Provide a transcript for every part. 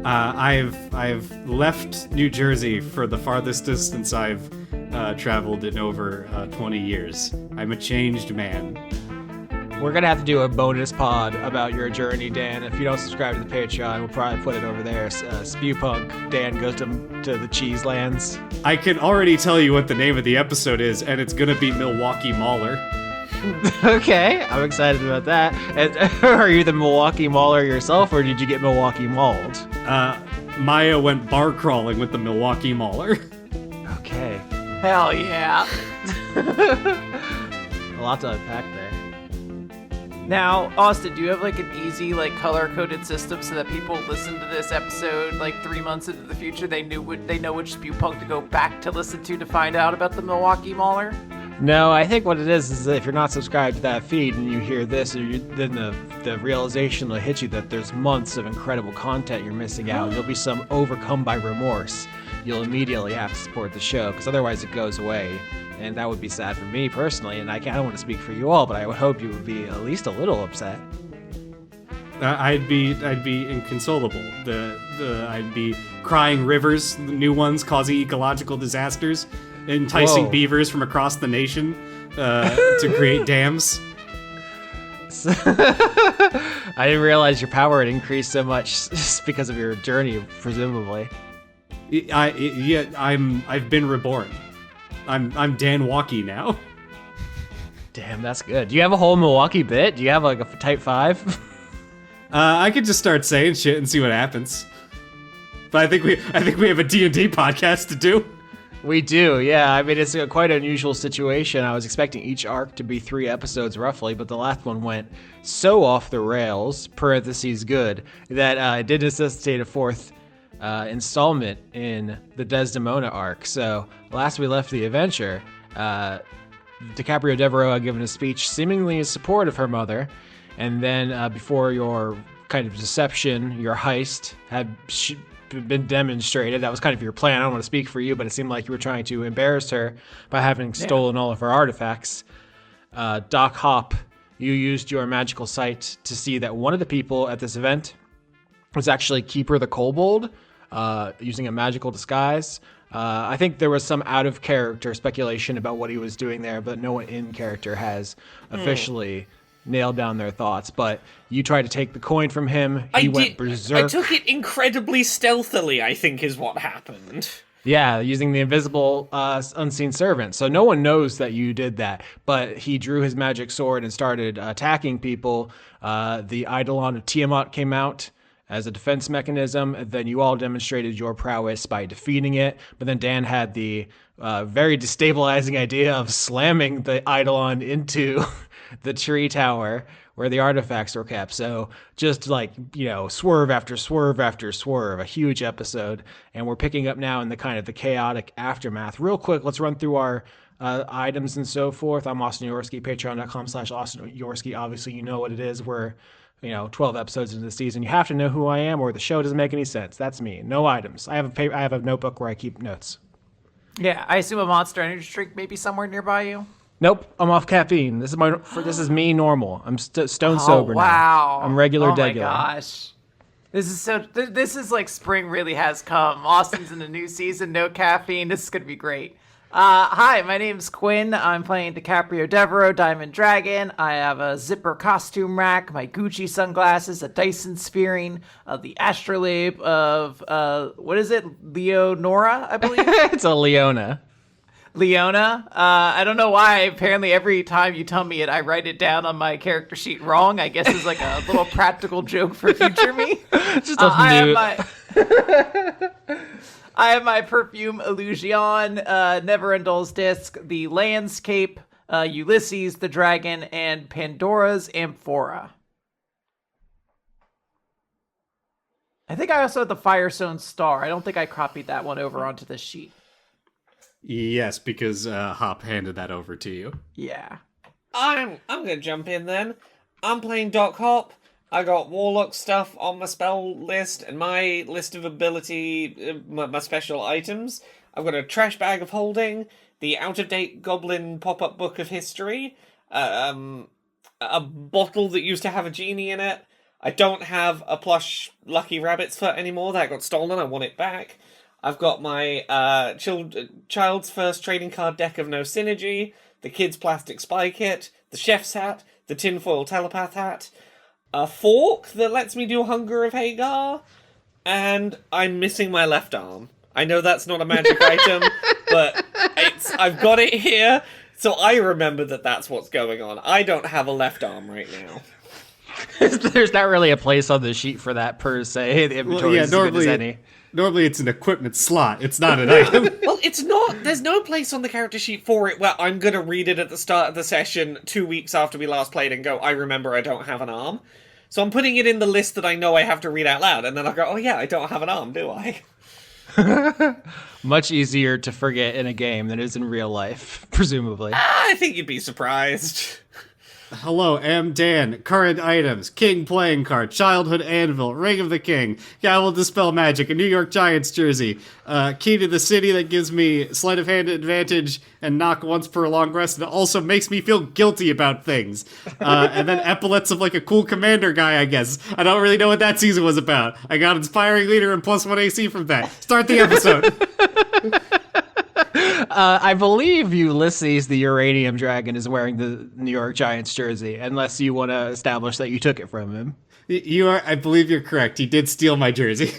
I've left New Jersey for the farthest distance I've traveled in over 20 years. I'm a changed man. We're going to have to do a bonus pod about your journey, Dan. If you don't subscribe to the Patreon, we'll probably put it over there. Spewpunk, Dan goes to the Cheese Lands. I can already tell you what the name of the episode is, and it's going to be Milwaukee Mauler. Okay, I'm excited about that. And, are you the Milwaukee Mauler yourself, or did you get Milwaukee mauled? Maya went bar crawling with the Milwaukee Mauler. Okay. Hell yeah. A lot to unpack there. Now, Austin, do you have like an easy color-coded system so that people listen to this episode 3 months into the future? They know which Spewpunk to go back to listen to find out about the Milwaukee Mauler? No, I think what it is that if you're not subscribed to that feed and you hear this, then the realization will hit you that there's months of incredible content you're missing out. You'll be overcome by remorse. You'll immediately have to support the show because otherwise it goes away. And that would be sad for me personally, and I don't want to speak for you all, but I would hope you would be at least a little upset. I'd be inconsolable. I'd be crying rivers, the new ones causing ecological disasters, enticing beavers from across the nation to create dams. I didn't realize your power had increased so much because of your journey, presumably. I've been reborn. I'm Dan Walkie now. Damn, that's good. Do you have a whole Milwaukee bit? Do you have a type 5? I could just start saying shit and see what happens. But I think we have a D&D podcast to do. We do, yeah. I mean, it's a quite unusual situation. I was expecting each arc to be 3 episodes roughly, but the last one went so off the rails, parentheses good, that it did necessitate a 4th installment in the Desdemona Arc. So last we left the adventure, DiCaprio Devereaux had given a speech seemingly in support of her mother, and then before your kind of deception, your heist had been demonstrated. That was kind of your plan. I don't want to speak for you, but it seemed like you were trying to embarrass her by having stolen all of her artifacts. Doc Hop, you used your magical sight to see that one of the people at this event was actually Keeper the Kobold, using a magical disguise. I think there was some out-of-character speculation about what he was doing there, but no one in character has officially nailed down their thoughts. But you tried to take the coin from him. He went berserk. I took it incredibly stealthily, I think is what happened. Yeah, using the invisible unseen servant. So no one knows that you did that. But he drew his magic sword and started attacking people. The Eidolon of Tiamat came out as a defense mechanism. Then you all demonstrated your prowess by defeating it. But then Dan had the very destabilizing idea of slamming the Eidolon into the tree tower where the artifacts were kept. So just swerve after swerve after swerve, a huge episode. And we're picking up now in the kind of the chaotic aftermath. Real quick, let's run through our items and so forth. I'm Austin Yorsky, patreon.com/Austin Yorsky. Obviously, you know what it is. We're 12 episodes into the season. You have to know who I am or the show doesn't make any sense. That's me. No items. I have a notebook where I keep notes. Yeah, I assume a Monster Energy drink may be somewhere nearby you. Nope, I'm off caffeine. This is me normal. I'm stone sober now. Wow. I'm regular degular. Oh my gosh. This is like spring really has come. Austin's in a new season, no caffeine. This is going to be great. Hi, my name's Quinn. I'm playing DiCaprio Devereaux, Diamond Dragon. I have a zipper costume rack, my Gucci sunglasses, a Dyson spearing, the astrolabe of, what is it? Leonora, I believe? It's a Leona. Leona. I don't know why. Apparently every time you tell me it, I write it down on my character sheet wrong. I guess it's like a little practical joke for future me. Just a I have my perfume Illusion, Neverendol's disc, the landscape, Ulysses the dragon, and Pandora's amphora. I think I also have the Firestone star. I don't think I copied that one over onto the sheet. Yes, because Hop handed that over to you. Yeah. I'm gonna jump in then. I'm playing Doc Hop. I got Warlock stuff on my spell list and my list of ability, my special items. I've got a trash bag of holding, the out-of-date Goblin pop-up book of history, a bottle that used to have a genie in it, I don't have a plush Lucky Rabbit's foot anymore. That got stolen. I want it back. I've got my child's first trading card deck of No Synergy, the kid's plastic spy kit, the chef's hat, the tinfoil telepath hat, a fork that lets me do Hunger of Hagar, and I'm missing my left arm. I know that's not a magic item, but I've got it here, so I remember that that's what's going on. I don't have a left arm right now. There's not really a place on the sheet for that per se. The inventory is as good as any. Normally it's an equipment slot. It's not an item. Well, it's not. There's no place on the character sheet for it where I'm going to read it at the start of the session 2 weeks after we last played and go, I remember I don't have an arm. So I'm putting it in the list that I know I have to read out loud, and then I go, oh yeah, I don't have an arm, do I? Much easier to forget in a game than it is in real life, presumably. I think you'd be surprised. Hello, am Dan. Current items: King playing card, Childhood Anvil, Ring of the King, Gavel Dispel Magic, a New York Giants jersey, Key to the City that gives me sleight of hand advantage and knock once per long rest, and it also makes me feel guilty about things. And then epaulets of like a cool commander guy, I guess. I don't really know what that season was about. I got Inspiring Leader and +1 AC from that. Start the episode. I believe Ulysses, the Uranium Dragon, is wearing the New York Giants jersey, unless you want to establish that you took it from him. You are. I believe you're correct. He did steal my jersey.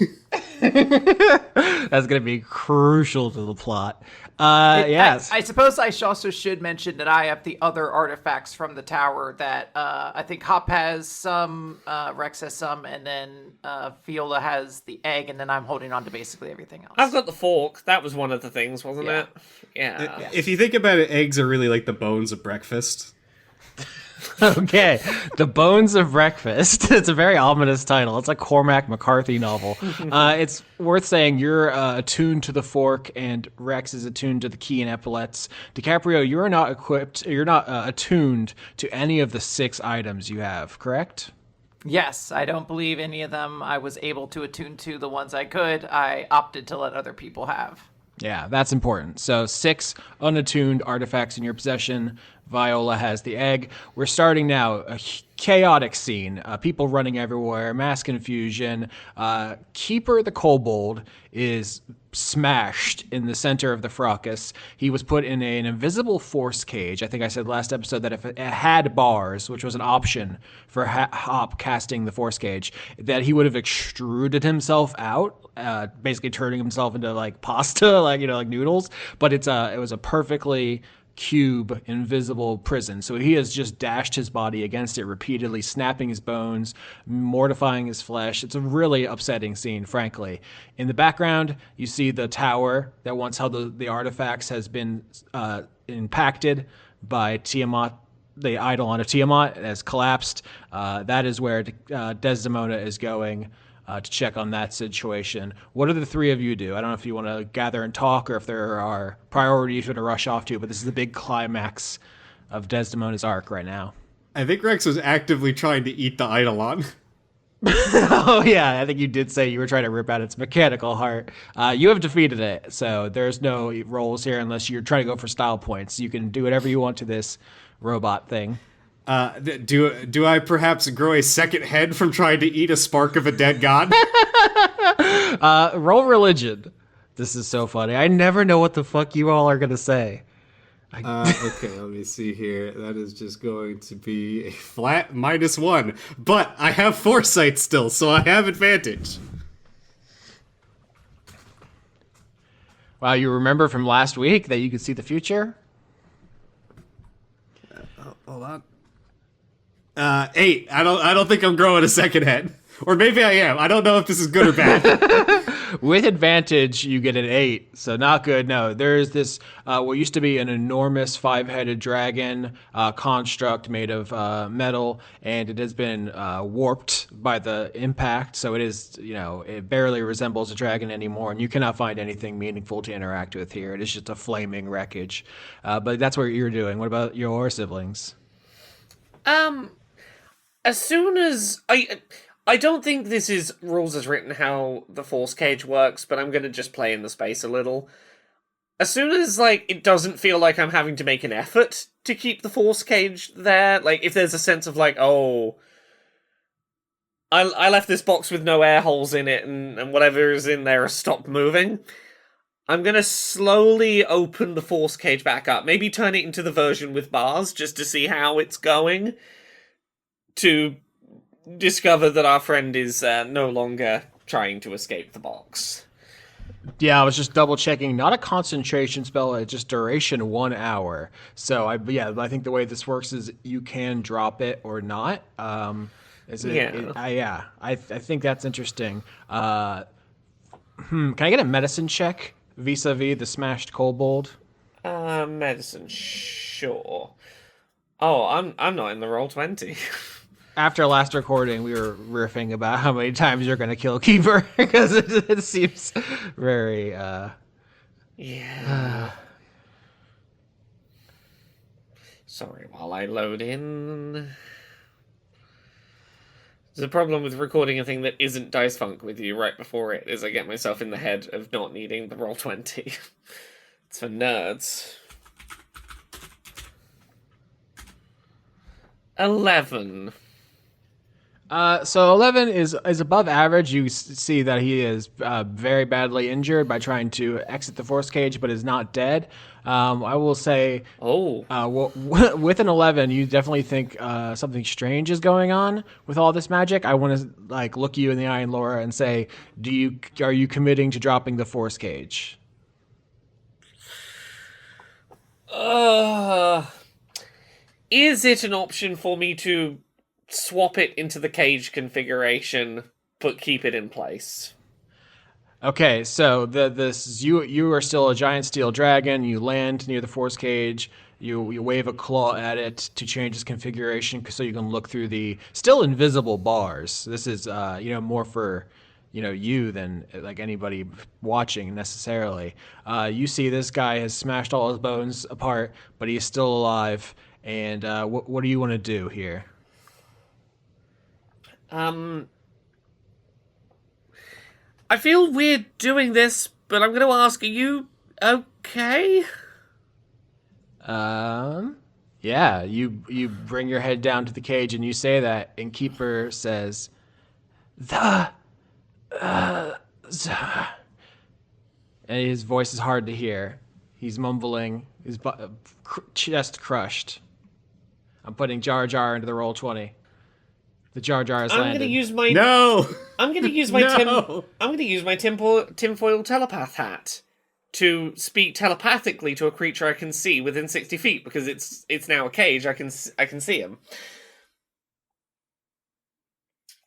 That's going to be crucial to the plot. Yes. I suppose I also should mention that I have the other artifacts from the tower that I think Hop has some, Rex has some, and then Viola has the egg, and then I'm holding on to basically everything else. I've got the fork. That was one of the things, wasn't it? Yeah. If you think about it, eggs are really like the bones of breakfast. Okay, The Bones of Breakfast. It's a very ominous title. It's a Cormac McCarthy novel. It's worth saying you're attuned to the fork, and Rex is attuned to the key and epaulets. DiCaprio, you're not equipped. You're not attuned to any of the 6 items you have. Correct? Yes, I don't believe any of them I was able to attune to. The ones I could, I opted to let other people have. Yeah, that's important. So 6 unattuned artifacts in your possession. Viola has the egg. We're starting now. A chaotic scene. People running everywhere. Mass confusion. Keeper the kobold is smashed in the center of the fracas. He was put in an invisible force cage. I think I said last episode that if it had bars, which was an option for Hop casting the force cage, that he would have extruded himself out, basically turning himself into like pasta, like like noodles. But it was a perfectly cube invisible prison, so he has just dashed his body against it repeatedly, snapping his bones, mortifying his flesh. It's a really upsetting scene, frankly. In the background, you see the tower that once held the artifacts has been impacted by Tiamat. The idol of Tiamat has collapsed. That is where Desdemona is going to check on that situation. What do the 3 of you do? I don't know if you want to gather and talk or if there are priorities you want to rush off to, but this is the big climax of Desdemona's arc right now. I think Rex was actively trying to eat the Eidolon. Oh, yeah, I think you did say you were trying to rip out its mechanical heart. You have defeated it, so there's no rolls here unless you're trying to go for style points. You can do whatever you want to this robot thing. Do I perhaps grow a second head from trying to eat a spark of a dead god? Roll religion. This is so funny. I never know what the fuck you all are going to say. Okay, let me see here. That is just going to be a flat -1. But I have foresight still, so I have advantage. Wow, you remember from last week that you could see the future? Hold on. 8. I don't think I'm growing a second head. Or maybe I am. I don't know if this is good or bad. With advantage, you get an 8, so not good. No, there's this, what used to be an enormous 5-headed dragon construct made of metal, and it has been warped by the impact, so it is, it barely resembles a dragon anymore, and you cannot find anything meaningful to interact with here. It is just a flaming wreckage. But that's what you're doing. What about your siblings? As soon as I don't think this is rules as written how the force cage works, but I'm gonna just play in the space a little. As soon as, it doesn't feel like I'm having to make an effort to keep the force cage there, if there's a sense of, I left this box with no air holes in it, and whatever is in there has stopped moving. I'm gonna slowly open the force cage back up. Maybe turn it into the version with bars, just to see how it's going. To discover that our friend is no longer trying to escape the box. Yeah, I was just double checking. Not a concentration spell, it's just duration 1 hour. So I think the way this works is you can drop it or not. I think that's interesting. Can I get a medicine check vis-a-vis the smashed kobold? Medicine, sure. Oh, I'm not in the roll 20. After last recording, we were riffing about how many times you're going to kill Keeper because it seems very. Yeah. Sorry, while I load in. There's a problem with recording a thing that isn't Dice Funk with you right before it, is I get myself in the head of not needing the roll 20. It's for nerds. 11. So 11 is above average. You see that he is very badly injured by trying to exit the force cage, but is not dead. I will say, with an 11, you definitely think something strange is going on with all this magic. I want to look you in the eye, and Laura, and say, are you committing to dropping the force cage? Is it an option for me to swap it into the cage configuration, but keep it in place? Okay, so you are still a giant steel dragon. You land near the force cage. You wave a claw at it to change its configuration so you can look through the still invisible bars. This is more for you than like anybody watching necessarily. You see this guy has smashed all his bones apart, but he is still alive. And what do you want to do here? I feel weird doing this, but I'm going to ask, are you okay? Yeah, you bring your head down to the cage and you say that, and Keeper says, and his voice is hard to hear. He's mumbling, his chest crushed. I'm putting Jar Jar into the roll 20. The Jar Jar is landed. I'm going to use my I'm going to use my tinfoil telepath hat to speak telepathically to a creature I can see within 60 feet because it's now a cage. I can see him.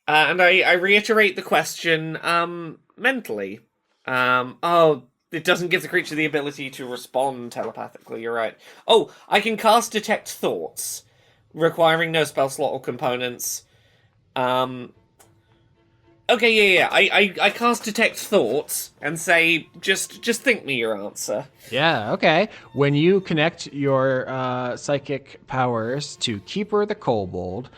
And I reiterate the question mentally. It doesn't give the creature the ability to respond telepathically. You're right. Oh, I can cast Detect Thoughts, requiring no spell slot or components. Okay, yeah. I cast Detect Thoughts and say, just think me your answer. Yeah, okay. When you connect your psychic powers to Keeper the Kobold,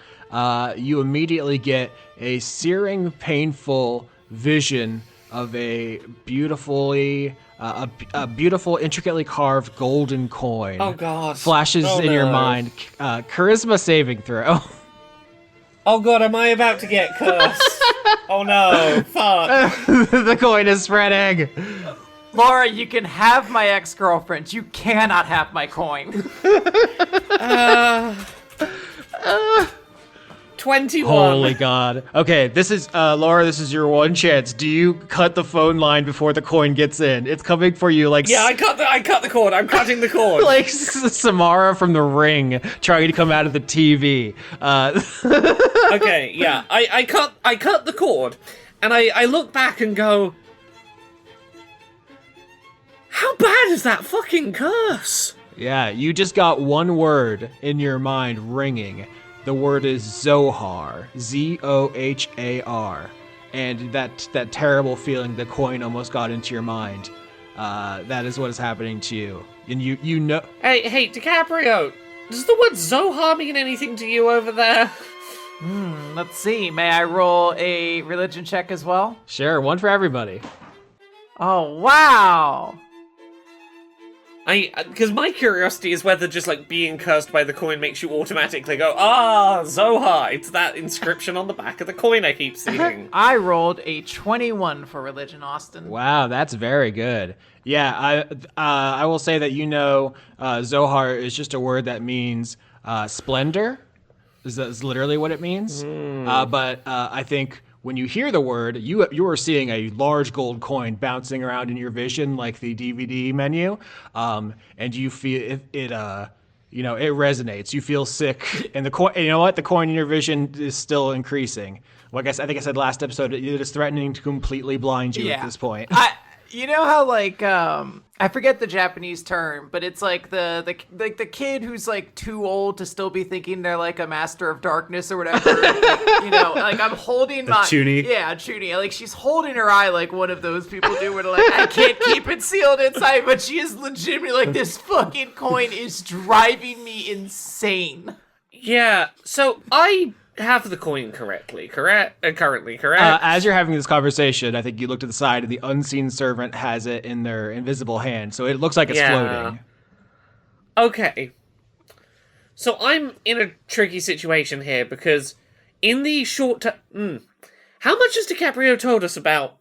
you immediately get a searing, painful vision of a beautiful, intricately carved golden coin. Oh God! Flashes in your mind. Charisma saving throw. Oh God! Am I about to get cursed? Oh no! Fuck! The coin is spreading. Laura, you can have my ex-girlfriend. You cannot have my coin. 21. Holy God. Okay, this is, Laura, this is your one chance. Do you cut the phone line before the coin gets in? It's coming for you like... Yeah, I cut the cord. I'm cutting the cord. Like Samara from The Ring trying to come out of the TV. Okay, yeah. I cut the cord, and I look back and go... How bad is that fucking curse? Yeah, you just got one word in your mind ringing. The word is Zohar, Zohar, and that terrible feeling the coin almost got into your mind. That is what is happening to you, and you know. Hey, DiCaprio, does the word Zohar mean anything to you over there? Let's see. May I roll a religion check as well? Sure, one for everybody. Oh wow! Because my curiosity is whether just like being cursed by the coin makes you automatically go, Zohar. It's that inscription on the back of the coin I keep seeing. I rolled a 21 for religion, Austin. Wow, that's very good. Yeah, I will say that Zohar is just a word that means splendor. Is literally what it means. But I think when you hear the word, you are seeing a large gold coin bouncing around in your vision like the DVD menu, and you feel it resonates. You feel sick, and the coin. You know what? The coin in your vision is still increasing. Like I think I said last episode, it is threatening to completely blind you at this point. You know how like I forget the Japanese term, but it's like the kid who's like too old to still be thinking they're like a master of darkness or whatever. Like I'm holding my Chuny. Yeah, Chuny. Like she's holding her eye like one of those people do, where like I can't keep it sealed inside, but she is legitimately like this fucking coin is driving me insane. Yeah. So I have the coin currently, correct? As you're having this conversation, I think you look to the side and the unseen servant has it in their invisible hand, so it looks like it's floating. Okay. So I'm in a tricky situation here because in the short term... How much has DiCaprio told us about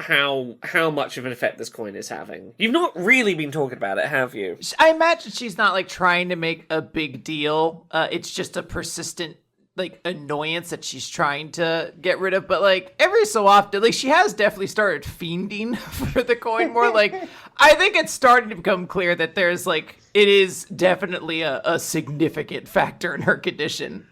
how much of an effect this coin is having? You've not really been talking about it, have you? I imagine she's not like trying to make a big deal. It's just a persistent like annoyance that she's trying to get rid of, but like every so often, like she has definitely started fiending for the coin more. Like I think it's starting to become clear that there's like it is definitely a significant factor in her condition.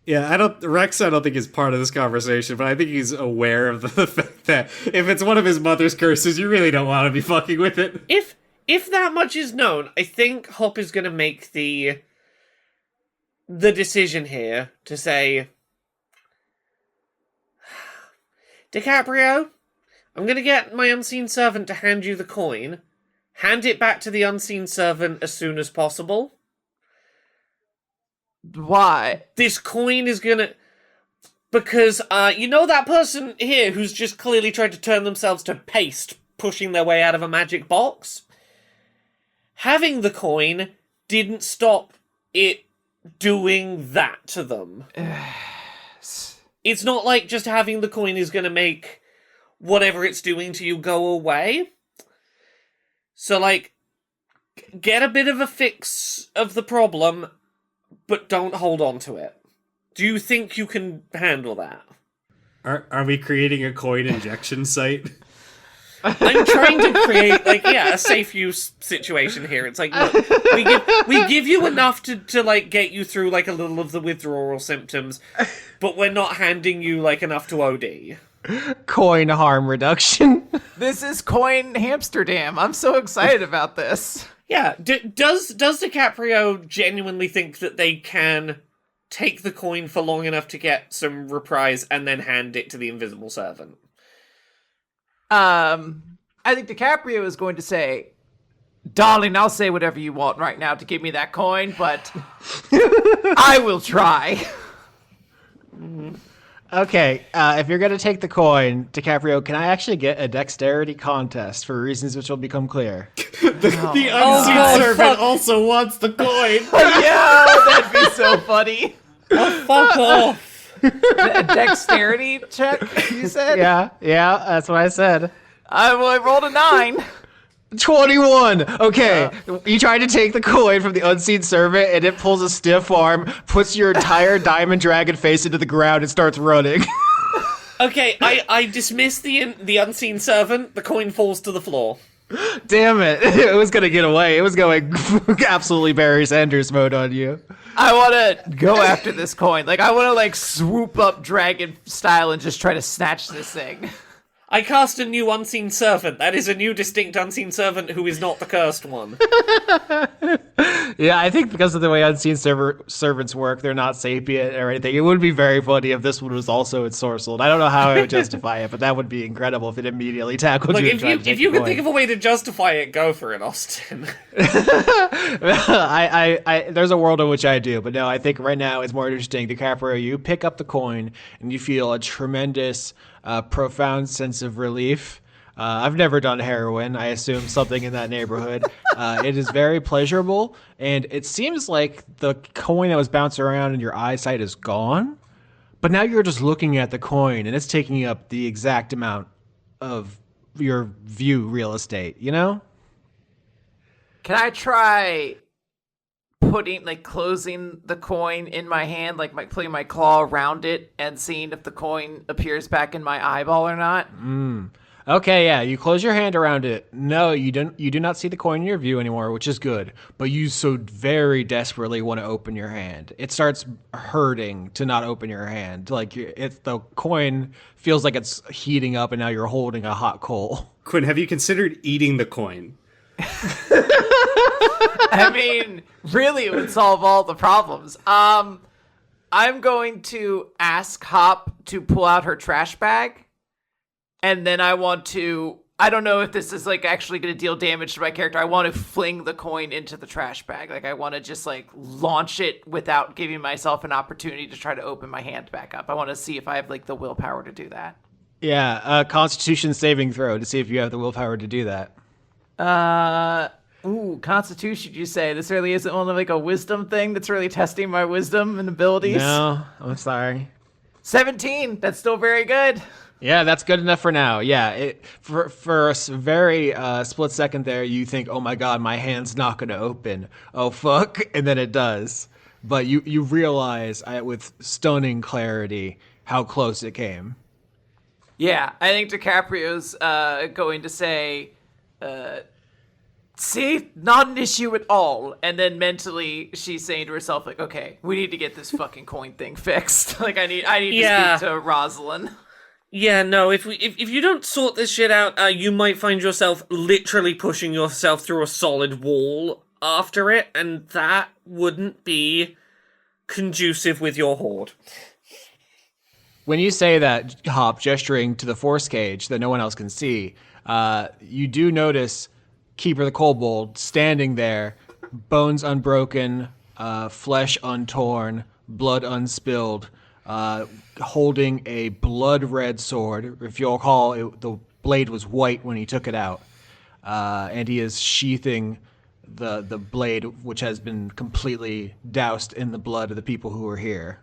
Yeah, Rex I don't think is part of this conversation, but I think he's aware of the fact that if it's one of his mother's curses, you really don't want to be fucking with it. If that much is known, I think Hop is going to make the decision here to say, DiCaprio, I'm going to get my unseen servant to hand you the coin. Hand it back to the unseen servant as soon as possible. Why? This coin is going to... Because, that person here who's just clearly tried to turn themselves to paste, pushing their way out of a magic box? Having the coin didn't stop it doing that to them. It's not like just having the coin is going to make whatever it's doing to you go away. So, like, get a bit of a fix of the problem, but don't hold on to it. Do you think you can handle that? Are we creating a coin injection site? I'm trying to create, a safe use situation here. It's like, look, we give you enough to get you through, a little of the withdrawal symptoms, but we're not handing you, enough to OD. Coin harm reduction. This is Coin Hamsterdam. I'm so excited about this. Yeah, does DiCaprio genuinely think that they can take the coin for long enough to get some reprise and then hand it to the invisible servant? I think DiCaprio is going to say, darling, I'll say whatever you want right now to give me that coin, but I will try. Okay, if you're going to take the coin, DiCaprio, can I actually get a dexterity contest for reasons which will become clear? The unseen servant also wants the coin. Yeah, that'd be so funny. Oh, fuck off. A dexterity check, you said? Yeah, that's what I said. I rolled a 9. 21! Okay, you try to take the coin from the unseen servant, and it pulls a stiff arm, puts your entire diamond dragon face into the ground, and starts running. Okay, I dismiss the unseen servant. The coin falls to the floor. Damn it. It was gonna get away. It was going absolutely Barry Sanders mode on you. I want to go after this coin. I want to, swoop up dragon style and just try to snatch this thing. I cast a new unseen servant. That is a new distinct unseen servant who is not the cursed one. Yeah, I think because of the way unseen servants work, they're not sapient or anything. It would be very funny if this one was also ensorcelled. I don't know how I would justify it, but that would be incredible if it immediately tackled Look, you. if you can think of a way to justify it, go for it, Austin. There's a world in which I do, but no, I think right now it's more interesting. DiCaprio, you pick up the coin and you feel a tremendous, profound sense of relief. I've never done heroin. I assume something in that neighborhood. It is very pleasurable, and it seems like the coin that was bouncing around in your eyesight is gone, but now you're just looking at the coin, and it's taking up the exact amount of your view real estate, you know? Can I try closing the coin in my hand, putting my claw around it and seeing if the coin appears back in my eyeball or not? Okay, yeah, you close your hand around it. No, you do not see the coin in your view anymore, which is good. But you so very desperately want to open your hand. It starts hurting to not open your hand. Like the coin feels like it's heating up, and now you're holding a hot coal. Quinn, have you considered eating the coin? I mean, really, it would solve all the problems. I'm going to ask Hop to pull out her trash bag, and then I don't know if this is actually going to deal damage to my character. I want to fling the coin into the trash bag. I want to just launch it without giving myself an opportunity to try to open my hand back up. I want to see if I have the willpower to do that. Yeah, Constitution saving throw to see if you have the willpower to do that. Constitution, you say? This really isn't only a wisdom thing that's really testing my wisdom and abilities? No, I'm sorry. 17, that's still very good. Yeah, that's good enough for now. Yeah, for a very split second there, you think, oh my god, my hand's not going to open. Oh fuck, and then it does. But you realize with stunning clarity how close it came. Yeah, I think DiCaprio's going to say, see, not an issue at all. And then mentally, she's saying to herself, okay, we need to get this fucking coin thing fixed. I need to speak to Rosalind. Yeah, no, if you don't sort this shit out, you might find yourself literally pushing yourself through a solid wall after it, and that wouldn't be conducive with your horde. When you say that, Hop, gesturing to the force cage that no one else can see, you do notice Keeper the Kobold standing there, bones unbroken, flesh untorn, blood unspilled, holding a blood-red sword. If you'll recall, the blade was white when he took it out, and he is sheathing the blade, which has been completely doused in the blood of the people who were here.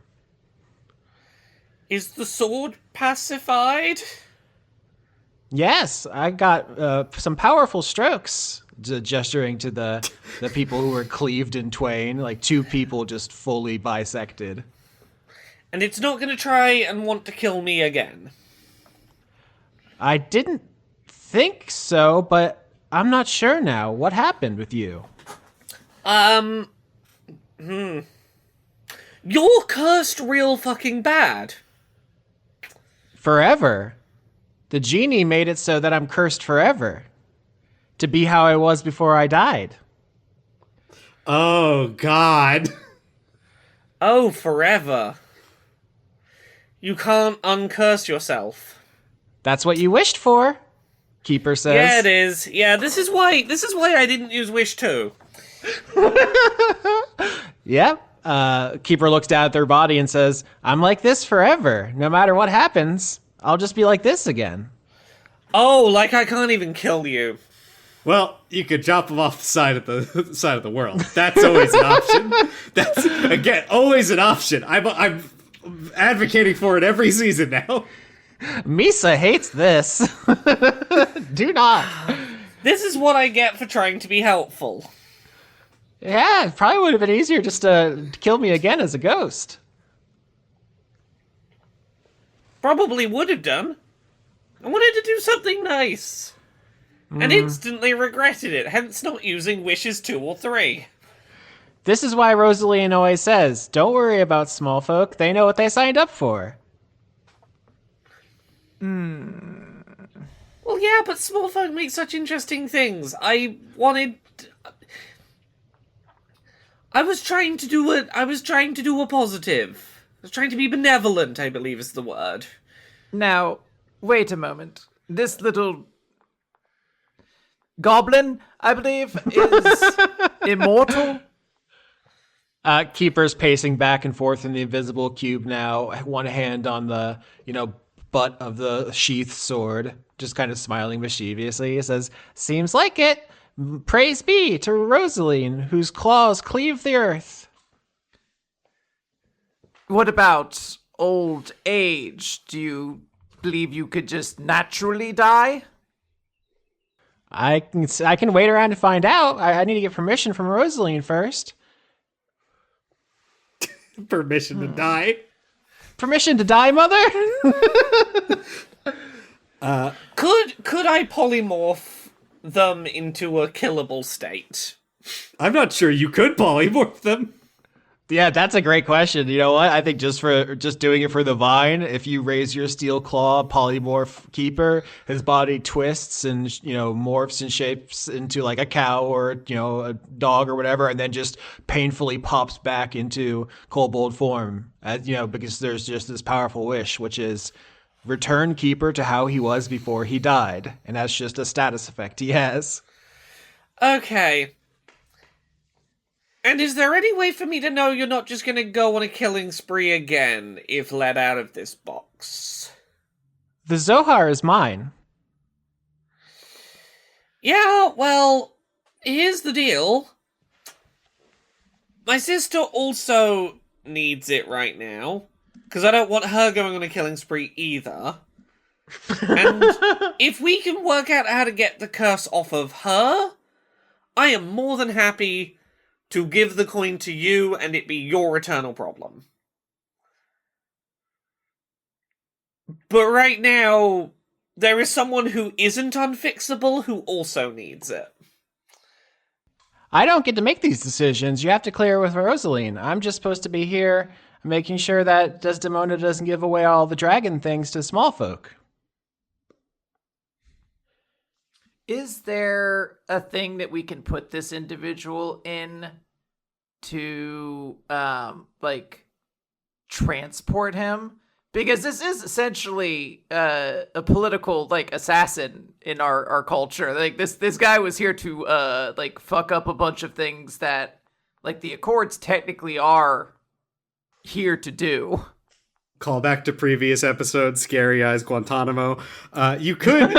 Is the sword pacified? Yes, I got some powerful strokes, gesturing to the people who were cleaved in twain, like two people just fully bisected. And it's not going to try and want to kill me again? I didn't think so, but I'm not sure now. What happened with you? You're cursed real fucking bad. Forever. The genie made it so that I'm cursed forever. To be how I was before I died. Oh, God. Oh, forever. You can't uncurse yourself. That's what you wished for, Keeper says. Yeah, it is. Yeah, this is why I didn't use Wish 2. Yep. Keeper looks down at their body and says, I'm like this forever. No matter what happens, I'll just be like this again. Oh, like I can't even kill you. Well, you could drop him off the side of the world. That's always an option. That's, again, always an option. I'm advocating for it every season now. Misa hates this. Do not. This is what I get for trying to be helpful. Yeah, it probably would have been easier just to kill me again as a ghost. Probably would have done. I wanted to do something nice. And instantly regretted it, hence not using wishes 2 or 3. This is why Rosalie always says, don't worry about small folk, they know what they signed up for. Well, yeah, but small folk make such interesting things. I was trying to do a positive. I was trying to be benevolent, I believe is the word. Now, wait a moment. This little goblin, I believe, is immortal. Keeper's pacing back and forth in the invisible cube now, one hand on the, butt of the sheath sword, just kind of smiling mischievously. He says, "Seems like it. Praise be to Rosaline, whose claws cleave the earth." What about old age? Do you believe you could just naturally die? I can wait around to find out. I need to get permission from Rosaline first. Permission to die. Permission to die, mother? Could I polymorph them into a killable state? I'm not sure you could polymorph them. Yeah, that's a great question. You know what? I think just doing it for the vine, if you raise your steel claw polymorph keeper, his body twists and morphs and shapes into like a cow or a dog or whatever, and then just painfully pops back into kobold form. Because there's just this powerful wish, which is return keeper to how he was before he died, and that's just a status effect he has. Okay. And is there any way for me to know you're not just going to go on a killing spree again if let out of this box? The Zohar is mine. Yeah, well, here's the deal. My sister also needs it right now, because I don't want her going on a killing spree either. And if we can work out how to get the curse off of her, I am more than happy to give the coin to you and it be your eternal problem. But right now, there is someone who isn't unfixable who also needs it. I don't get to make these decisions. You have to clear with Rosaline. I'm just supposed to be here making sure that Desdemona doesn't give away all the dragon things to smallfolk. Is there a thing that we can put this individual in to transport him? Because this is essentially a political assassin in our culture. Like this guy was here to fuck up a bunch of things that the Accords technically are here to do. Call back to previous episodes, Scary Eyes Guantanamo. You could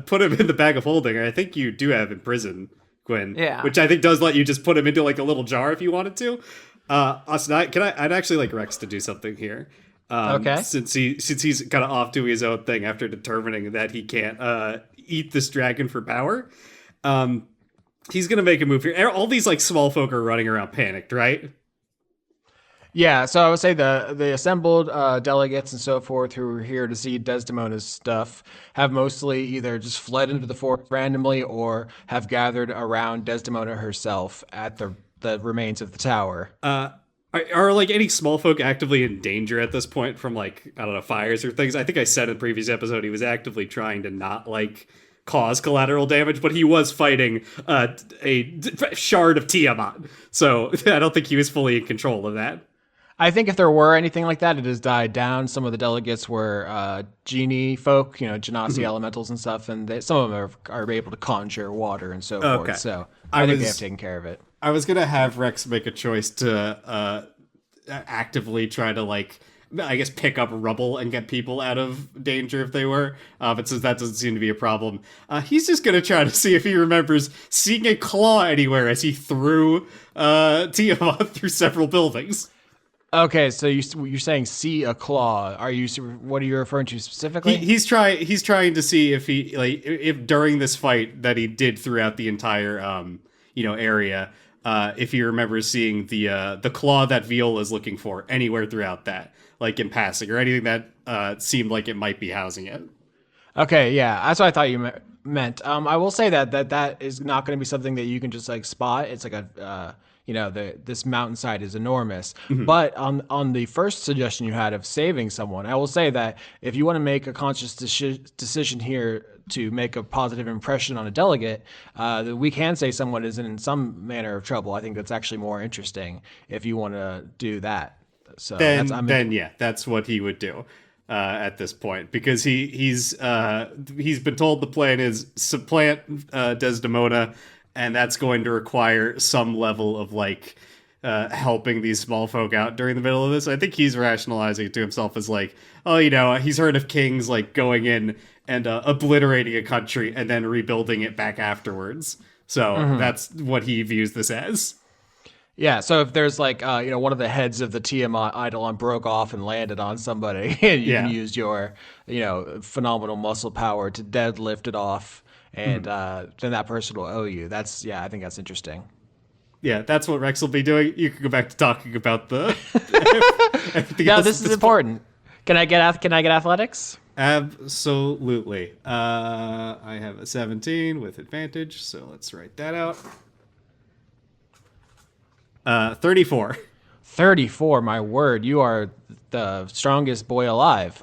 put him in the bag of holding. I think you do have in prison, Gwen. Yeah. Which I think does let you just put him into a little jar if you wanted to. Austin, I'd actually like Rex to do something here. Okay. Since he's kind of off doing his own thing after determining that he can't eat this dragon for power. He's gonna make a move here. All these small folk are running around panicked, right? Yeah, so I would say the assembled delegates and so forth who are here to see Desdemona's stuff have mostly either just fled into the forest randomly or have gathered around Desdemona herself at the remains of the tower. Are any small folk actively in danger at this point from I don't know, fires or things? I think I said in the previous episode he was actively trying to not cause collateral damage, but he was fighting a shard of Tiamat, so I don't think he was fully in control of that. I think if there were anything like that, it has died down. Some of the delegates were genie folk, genasi elementals and stuff, and some of them are able to conjure water and so forth. So I think they have taken care of it. I was gonna have Rex make a choice to actively try to pick up rubble and get people out of danger if they were. But since that doesn't seem to be a problem, he's just gonna try to see if he remembers seeing a claw anywhere as he threw Tiamat through several buildings. Okay, so you're saying see a claw. What are you referring to specifically? He's trying to see if if during this fight that he did throughout the entire area, if he remembers seeing the claw that Viol is looking for anywhere throughout that, in passing or anything that seemed like it might be housing it. Okay, yeah, that's what I thought you meant. I will say that is not going to be something that you can just spot. It's this mountainside is enormous. Mm-hmm. But on the first suggestion you had of saving someone, I will say that if you want to make a conscious decision here to make a positive impression on a delegate, that we can say someone is in some manner of trouble. I think that's actually more interesting if you want to do that. So that's what he would do at this point, because he's been told the plan is supplant Desdemona. And that's going to require some level of helping these small folk out during the middle of this. I think he's rationalizing it to himself as like, oh, you know, he's heard of kings like going in and obliterating a country and then rebuilding it back afterwards. So that's what he views this as. Yeah, so if there's like, one of the heads of the Tiamat Eidolon broke off and landed on somebody, and you can use your, phenomenal muscle power to deadlift it off, and then that person will owe you. I think that's interesting. Yeah, that's what Rex will be doing. You can go back to talking about the everything No, else this at is important. Can I get athletics? Absolutely. I have a 17 with advantage, so let's write that out. 34. 34, my word. You are the strongest boy alive.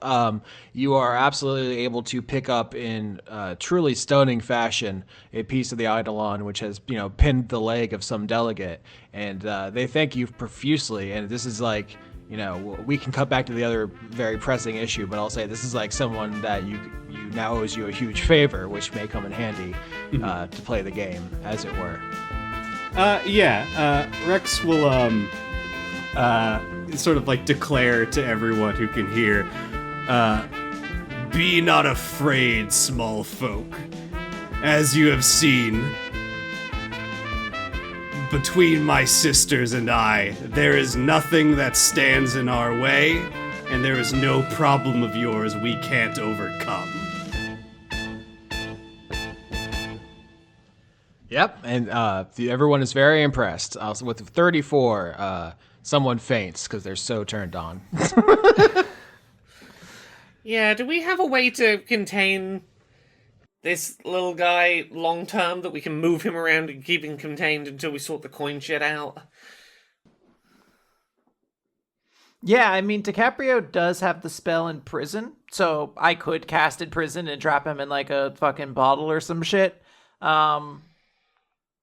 You are absolutely able to pick up in truly stunning fashion a piece of the Eidolon, which has, pinned the leg of some delegate. And they thank you profusely. And this is like, we can cut back to the other very pressing issue, but I'll say this is like someone that you now owes you a huge favor, which may come in handy to play the game, as it were. Rex will sort of like declare to everyone who can hear, be not afraid, small folk. As you have seen, between my sisters and I, there is nothing that stands in our way, and there is no problem of yours we can't overcome. Yep, and everyone is very impressed. With 34, someone faints because they're so turned on. Yeah, do we have a way to contain this little guy long term, that we can move him around and keep him contained until we sort the coin shit out? Yeah, I mean, DiCaprio does have the spell in prison, so I could cast in prison and drop him in like a fucking bottle or some shit.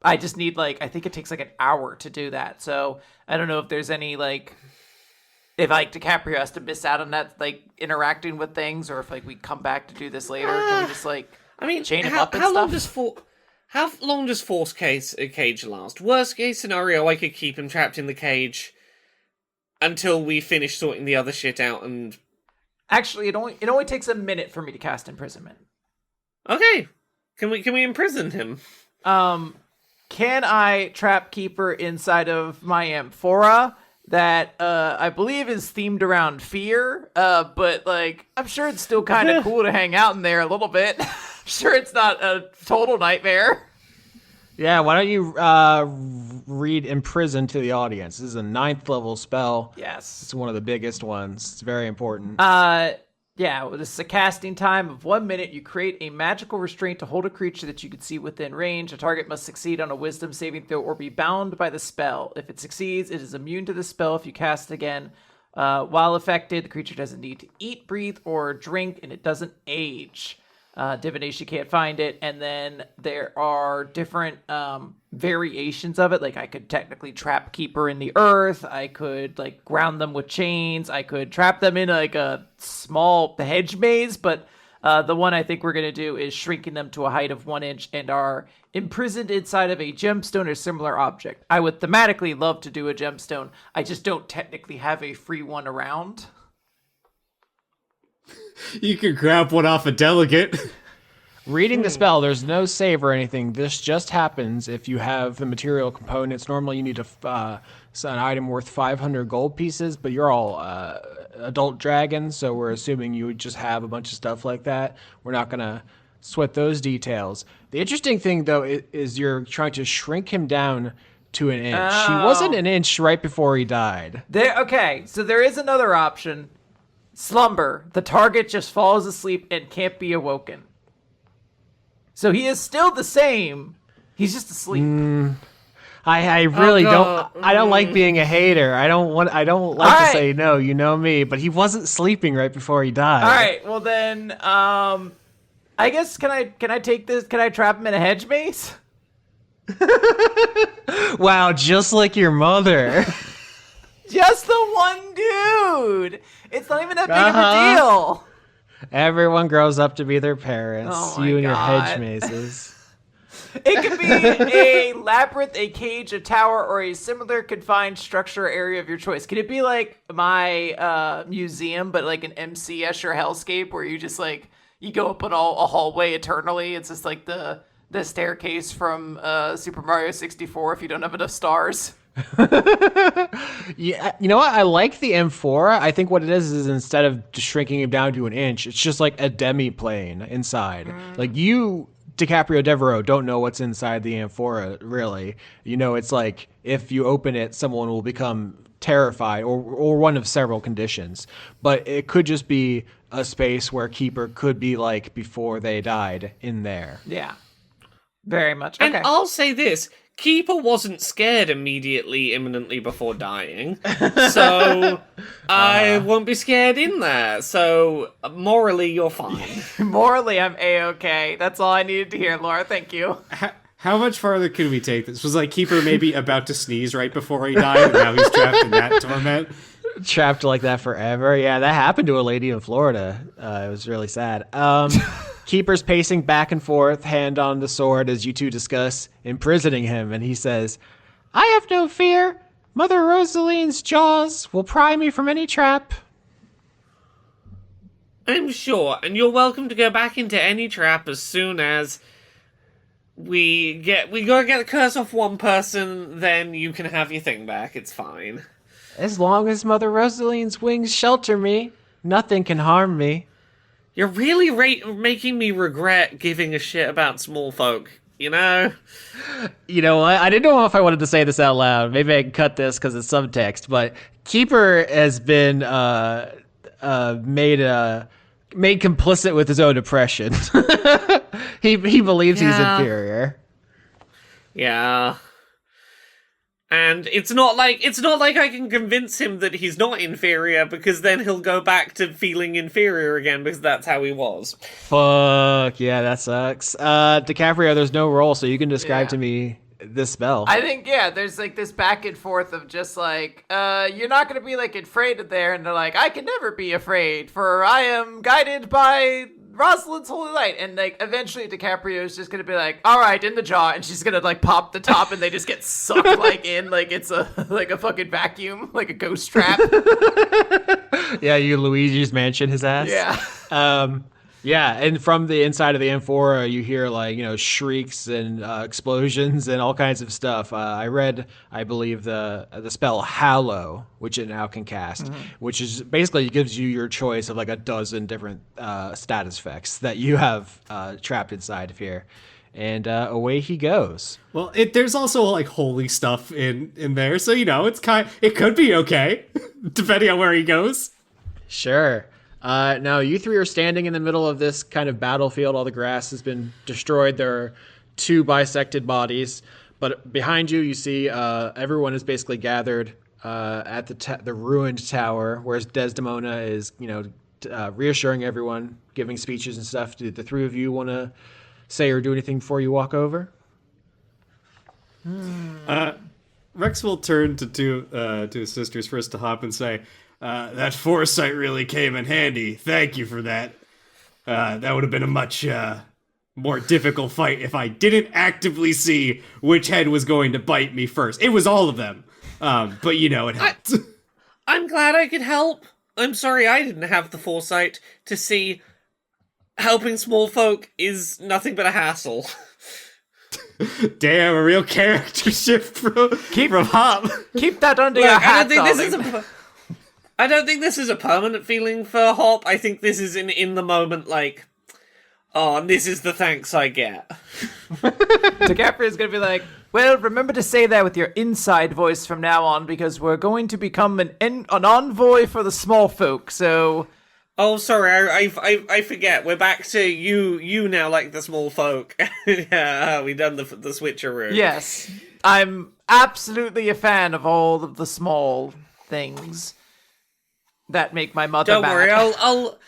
I just need I think it takes like an hour to do that. So I don't know if there's any if DiCaprio has to miss out on that, interacting with things, or if we come back to do this later. Can we just chain him up and stuff? How long does force cage last? Worst case scenario, I could keep him trapped in the cage until we finish sorting the other shit out. And actually, it only takes a minute for me to cast imprisonment. Okay, can we imprison him? Can I trap Keeper inside of my amphora that I believe is themed around fear? But I'm sure it's still kind of cool to hang out in there a little bit. I'm sure it's not a total nightmare. Yeah, why don't you read Imprison to the audience? This is a 9th level spell. Yes. It's one of the biggest ones. It's very important. Yeah, well, this is a casting time of 1 minute. You create a magical restraint to hold a creature that you can see within range. A target must succeed on a wisdom saving throw or be bound by the spell. If it succeeds, it is immune to the spell if you cast it again. While affected, the creature doesn't need to eat, breathe, or drink, and it doesn't age. Divination can't find it. And then there are different variations of it. I could technically trap Keeper in the earth. I could ground them with chains. I could trap them in a small hedge maze. But the one I think we're going to do is shrinking them to a height of 1 inch and are imprisoned inside of a gemstone or similar object. I would thematically love to do a gemstone. I just don't technically have a free one around. You can grab one off a delegate. Reading the spell, there's no save or anything. This just happens if you have the material components. Normally you need an item worth 500 gold pieces, but you're all adult dragons, so we're assuming you would just have a bunch of stuff like that. We're not going to sweat those details. The interesting thing, though, is you're trying to shrink him down to an inch. Oh. He wasn't an inch right before he died. Okay, so there is another option. Slumber. The target just falls asleep and can't be awoken. So he is still the same. He's just asleep. I really don't. I don't like being a hater. I don't like to say no. You know me, but he wasn't sleeping right before he died. All right. Well then, I guess can I take this? Can I trap him in a hedge maze? Wow, just like your mother. Just the one dude. It's not even that big of a deal. Everyone grows up to be their parents. Oh my you and your God. hedge mazes. It could be a labyrinth, a cage, a tower, or a similar confined structure or area of your choice. Could it be like my museum, but like an MC Escher hellscape where you just like you go up a hallway eternally? It's just like the staircase from Super Mario 64 if you don't have enough stars. Yeah, you know what? I like the amphora. I think what it is instead of just shrinking him down to an inch, it's just like a demi-plane inside. Like you, DiCaprio Devereaux, don't know what's inside the amphora, really. You know, it's like if you open it, someone will become terrified or one of several conditions. But it could just be a space where Keeper could be like before they died in there. Yeah. Very much. Okay. And I'll say this. Keeper wasn't scared immediately, imminently before dying, so I won't be scared in there. So morally, you're fine. Morally, I'm A-okay. That's all I needed to hear, Laura. Thank you. How much farther can we take this? Was like Keeper maybe about to sneeze right before he died, and now he's trapped in that torment? Trapped like that forever. Yeah, that happened to a lady in Florida. It was really sad. Keeper's pacing back and forth, hand on the sword, as you two discuss imprisoning him, and he says, I have no fear. Mother Rosaline's jaws will pry me from any trap. I'm sure, and you're welcome to go back into any trap as soon as we gotta get the curse off one person, then you can have your thing back. It's fine. As long as Mother Rosaline's wings shelter me, nothing can harm me. You're really making me regret giving a shit about small folk, you know? You know what? I didn't know if I wanted to say this out loud. Maybe I can cut this because it's subtext, but Keeper has been made complicit with his own oppression. He believes he's inferior. Yeah. And it's not like I can convince him that he's not inferior, because then he'll go back to feeling inferior again, because that's how he was. Fuck, yeah, that sucks. DiCaprio, there's no roll, so you can describe to me this spell. I think, there's like this back and forth of just like, you're not going to be like afraid of there. And they're like, I can never be afraid, for I am guided by Rosalind's holy light. And like eventually DiCaprio is just going to be like, all right, in the jaw. And she's going to like pop the top and they just get sucked like in, like it's a fucking vacuum, like a ghost trap. Yeah, you Luigi's Mansion his ass. Yeah. Yeah, and from the inside of the amphora, you hear like, you know, shrieks and explosions and all kinds of stuff. I read, I believe, the spell Hallow, which it now can cast, which is basically gives you your choice of like a dozen different status effects that you have trapped inside of here. And away he goes. Well, there's also like holy stuff in there, so you know it could be okay, depending on where he goes. Sure. Now, you three are standing in the middle of this kind of battlefield. All the grass has been destroyed. There are two bisected bodies. But behind you, you see everyone is basically gathered at the ruined tower, whereas Desdemona is, you know, reassuring everyone, giving speeches and stuff. Do the three of you want to say or do anything before you walk over? Rex will turn to his sisters first to hop and say, that foresight really came in handy. Thank you for that. That would have been a much more difficult fight if I didn't actively see which head was going to bite me first. It was all of them. But you know, it helped. I'm glad I could help. I'm sorry I didn't have the foresight to see helping small folk is nothing but a hassle. Damn, a real character shift from Hop. Keep that under your hat, I don't think this is a permanent feeling for Hop. I think this is in the moment, like, oh, and this is the thanks I get. DiCaprio's gonna be like, well, remember to say that with your inside voice from now on, because we're going to become an envoy for the small folk, so... Oh, sorry, I forget. We're back to you now, like the small folk. Yeah, we done the switcheroo. Yes, I'm absolutely a fan of all of the small things that make my mother Don't mad. worry, I'll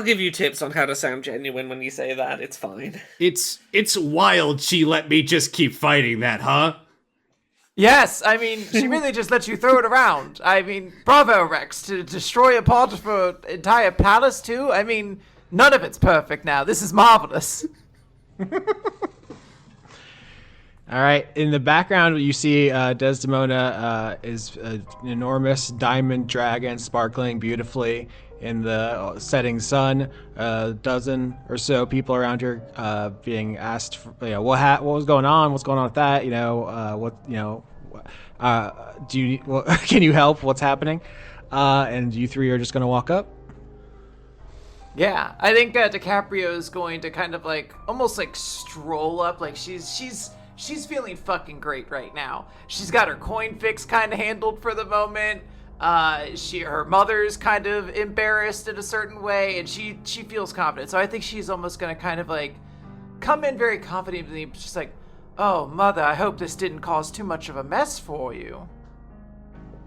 give you tips on how to sound genuine when you say that. It's fine. It's wild she let me just keep fighting that, huh? Yes, I mean, she really just lets you throw it around. I mean, bravo, Rex, to destroy a part of her entire palace, too? I mean, none of it's perfect now. This is marvelous. All right. In the background, you see Desdemona is an enormous diamond dragon sparkling beautifully in the setting sun. A dozen or so people around her being asked, what was going on? What's going on with that? Can you help? What's happening? And you three are just going to walk up. Yeah, I think DiCaprio is going to kind of like almost like stroll up, like she's feeling fucking great right now. She's got her coin fix kind of handled for the moment. Her mother's kind of embarrassed in a certain way, and she feels confident. So I think she's almost gonna kind of like come in very confidently, just like, "Oh, mother, I hope this didn't cause too much of a mess for you."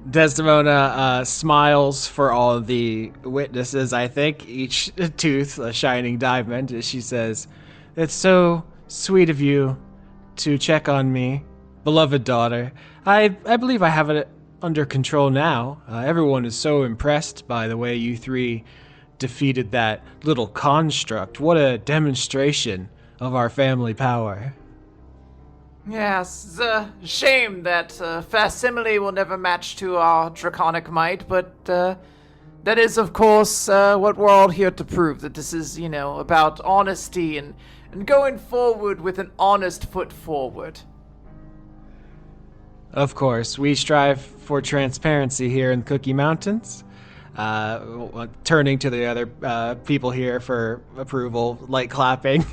Desdemona smiles for all of the witnesses, I think, each tooth a shining diamond, as she says, "It's so sweet of you to check on me, beloved daughter. I believe I have it under control now. Everyone is so impressed by the way you three defeated that little construct. What a demonstration of our family power." Yes, it's a shame that facsimile will never match to our draconic might, but that is, of course, what we're all here to prove, that this is, about honesty and going forward with an honest foot forward. Of course, we strive for transparency here in Cookie Mountains. Turning to the other people here for approval, light clapping.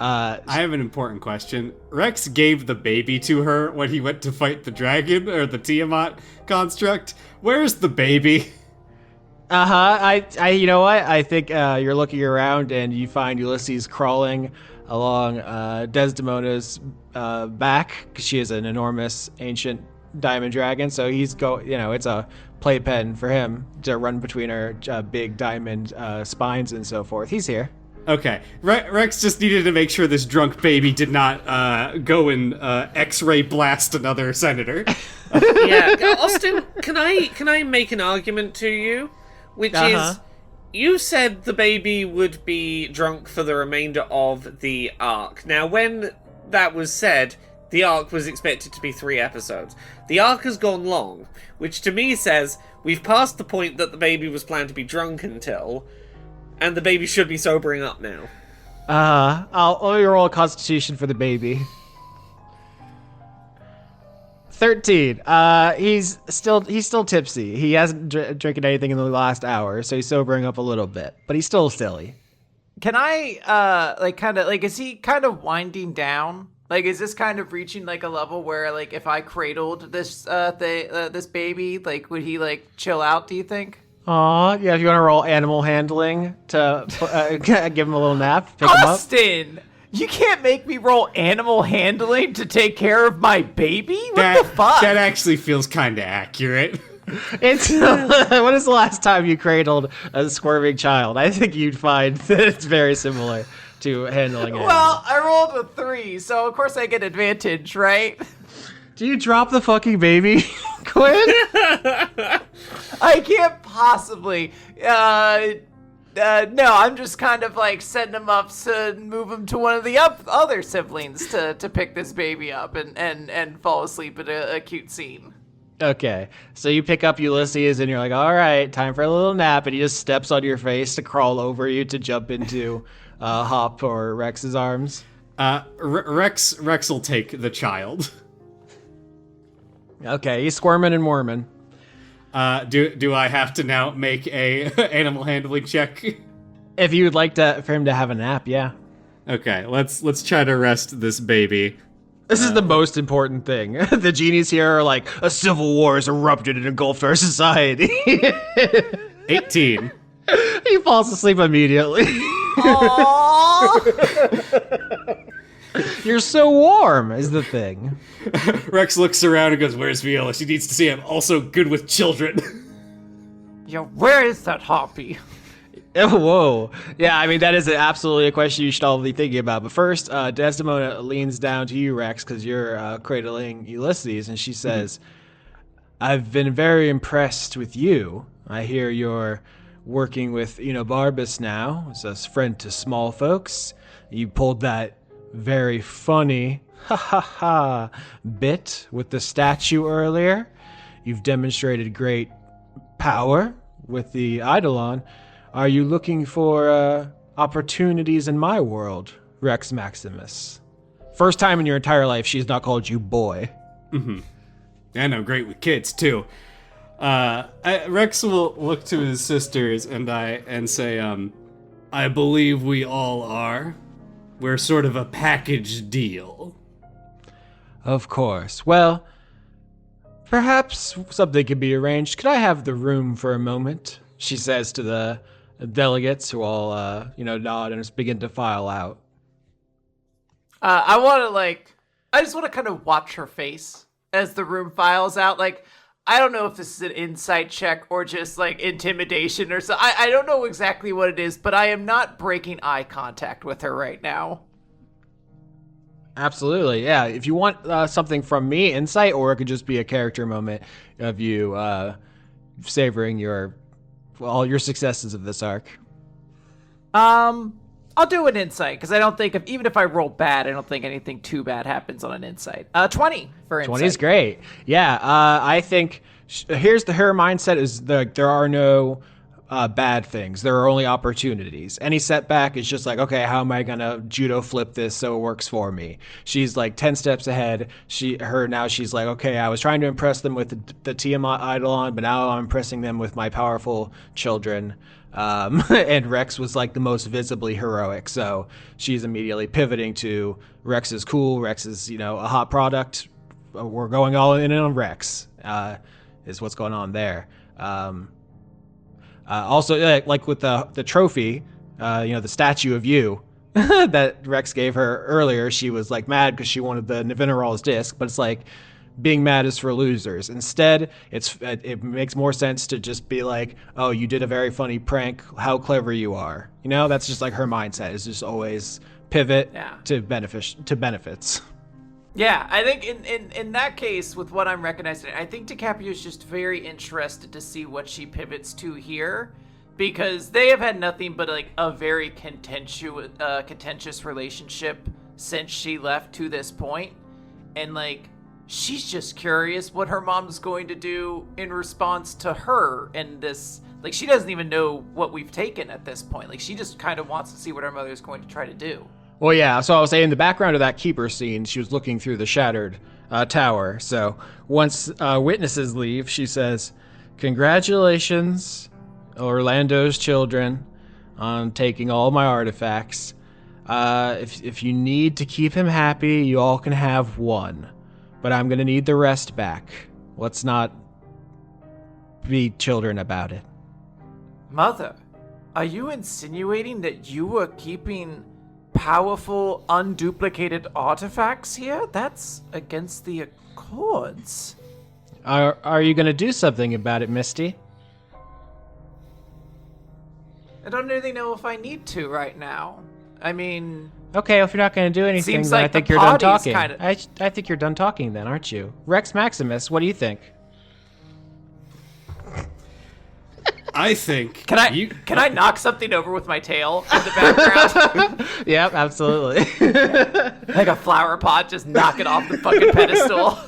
I have an important question. Rex gave the baby to her when he went to fight the dragon, or the Tiamat construct. Where's the baby? You know what? I think you're looking around and you find Ulysses crawling along Desdemona's back, because she is an enormous ancient diamond dragon. So it's a playpen for him to run between her big diamond spines and so forth. He's here. Okay. Rex just needed to make sure this drunk baby did not go and X-ray blast another senator. Yeah, Austin, can I make an argument to you? Which is, you said the baby would be drunk for the remainder of the arc. Now, when that was said, the arc was expected to be 3 episodes. The arc has gone long, which to me says we've passed the point that the baby was planned to be drunk until, and the baby should be sobering up now. I'll roll a constitution for the baby. 13. He's still tipsy. He hasn't drinking anything in the last hour, so he's sobering up a little bit, but he's still silly. Can I, is he kind of winding down? Like, is this kind of reaching, like, a level where, like, if I cradled this this baby, like, would he, like, chill out, do you think? Aw, yeah, if you want to roll animal handling to give him a little nap, pick him up. Austin! You can't make me roll animal handling to take care of my baby? What the fuck? That actually feels kind of accurate. When is the last time you cradled a squirming child? I think you'd find that it's very similar to handling it. Well, I rolled a 3, so of course I get advantage, right? Do you drop the fucking baby, Quinn? I can't possibly. No, I'm just kind of like setting him up to move him to one of the other siblings to pick this baby up and fall asleep at a cute scene. Okay, so you pick up Ulysses and you're like, all right, time for a little nap, and he just steps on your face to crawl over you to jump into Hop or Rex's arms. Rex will take the child. Okay, he's squirming and worming. Do I have to now make a animal handling check? If you would like for him to have a nap, yeah. Okay, let's try to rest this baby. This is the most important thing. The genies here are like, a civil war has erupted and engulfed our society. 18. He falls asleep immediately. You're so warm, is the thing. Rex looks around and goes, "Where's Viola? She needs to see I'm also good with children." Yo, where is that Hoppy? Whoa. Yeah, I mean, that is absolutely a question you should all be thinking about. But first, Desdemona leans down to you, Rex, because you're cradling Ulysses, and she says, I've been very impressed with you. I hear you're working with Barbas now, as a friend to small folks. You pulled that very funny bit with the statue earlier. You've demonstrated great power with the Eidolon. Are you looking for opportunities in my world, Rex Maximus? First time in your entire life she's not called you boy. Mm-hmm. And I'm great with kids, too. Rex will look to his sisters and say, I believe we all are. We're sort of a package deal. Of course. Well, perhaps something can be arranged. Could I have the room for a moment? She says to the delegates who all, nod and begin to file out. I just want to kind of watch her face as the room files out. Like, I don't know if this is an insight check or just like intimidation or so. I don't know exactly what it is, but I am not breaking eye contact with her right now. Absolutely, yeah. If you want something from me, insight, or it could just be a character moment of you savoring all your successes of this arc. I'll do an insight, because I don't think, even if I roll bad, I don't think anything too bad happens on an insight. 20 for insight. 20 is great. Yeah, I think, her mindset is there are no bad things. There are only opportunities. Any setback is just like, okay, how am I going to judo flip this so it works for me? She's like 10 steps ahead. Now she's like, okay, I was trying to impress them with the Tiamat Eidolon, but now I'm impressing them with my powerful children. And Rex was like the most visibly heroic, so she's immediately pivoting to Rex is cool, Rex is, a hot product, we're going all in on Rex, is what's going on there. Also, like with the trophy, the statue of you that Rex gave her earlier, she was like mad because she wanted the Navineral's disc, but it's like, being mad is for losers. Instead, it makes more sense to just be like, oh, you did a very funny prank, how clever you are. That's just like her mindset, is just always pivot to benefits. Yeah, I think in that case, with what I'm recognizing, I think DiCaprio is just very interested to see what she pivots to here, because they have had nothing but like a very contentious relationship since she left to this point, and like, she's just curious what her mom's going to do in response to her and this. Like, she doesn't even know what we've taken at this point. Like, she just kind of wants to see what her mother's going to try to do. Well, yeah, so I was saying in the background of that keeper scene, she was looking through the shattered tower. So once witnesses leave, she says, congratulations, Orlando's children, on taking all my artifacts. If you need to keep him happy, you all can have one. But I'm going to need the rest back. Let's not be children about it. Mother, are you insinuating that you were keeping powerful, unduplicated artifacts here? That's against the Accords. Are you going to do something about it, Misty? I don't really know if I need to right now. I mean... Okay, if you're not going to do anything, seems then like I think the you're done party's talking. kinda... I think you're done talking then, aren't you? Rex Maximus, what do you think? I think... Can I knock something over with my tail in the background? Yep, absolutely. Like a flower pot, just knock it off the fucking pedestal.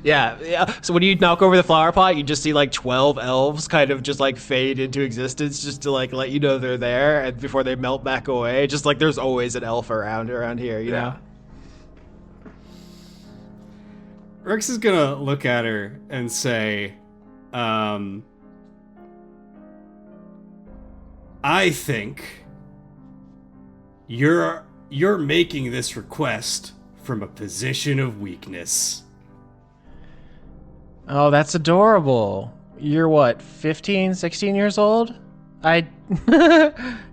Yeah. So when you knock over the flower pot, you just see like 12 elves kind of just like fade into existence, just to like let you know they're there, and before they melt back away. Just like there's always an elf around here, you know? Rex is gonna look at her and say, I think you're making this request from a position of weakness. Oh, that's adorable. You're what, 15, 16 years old?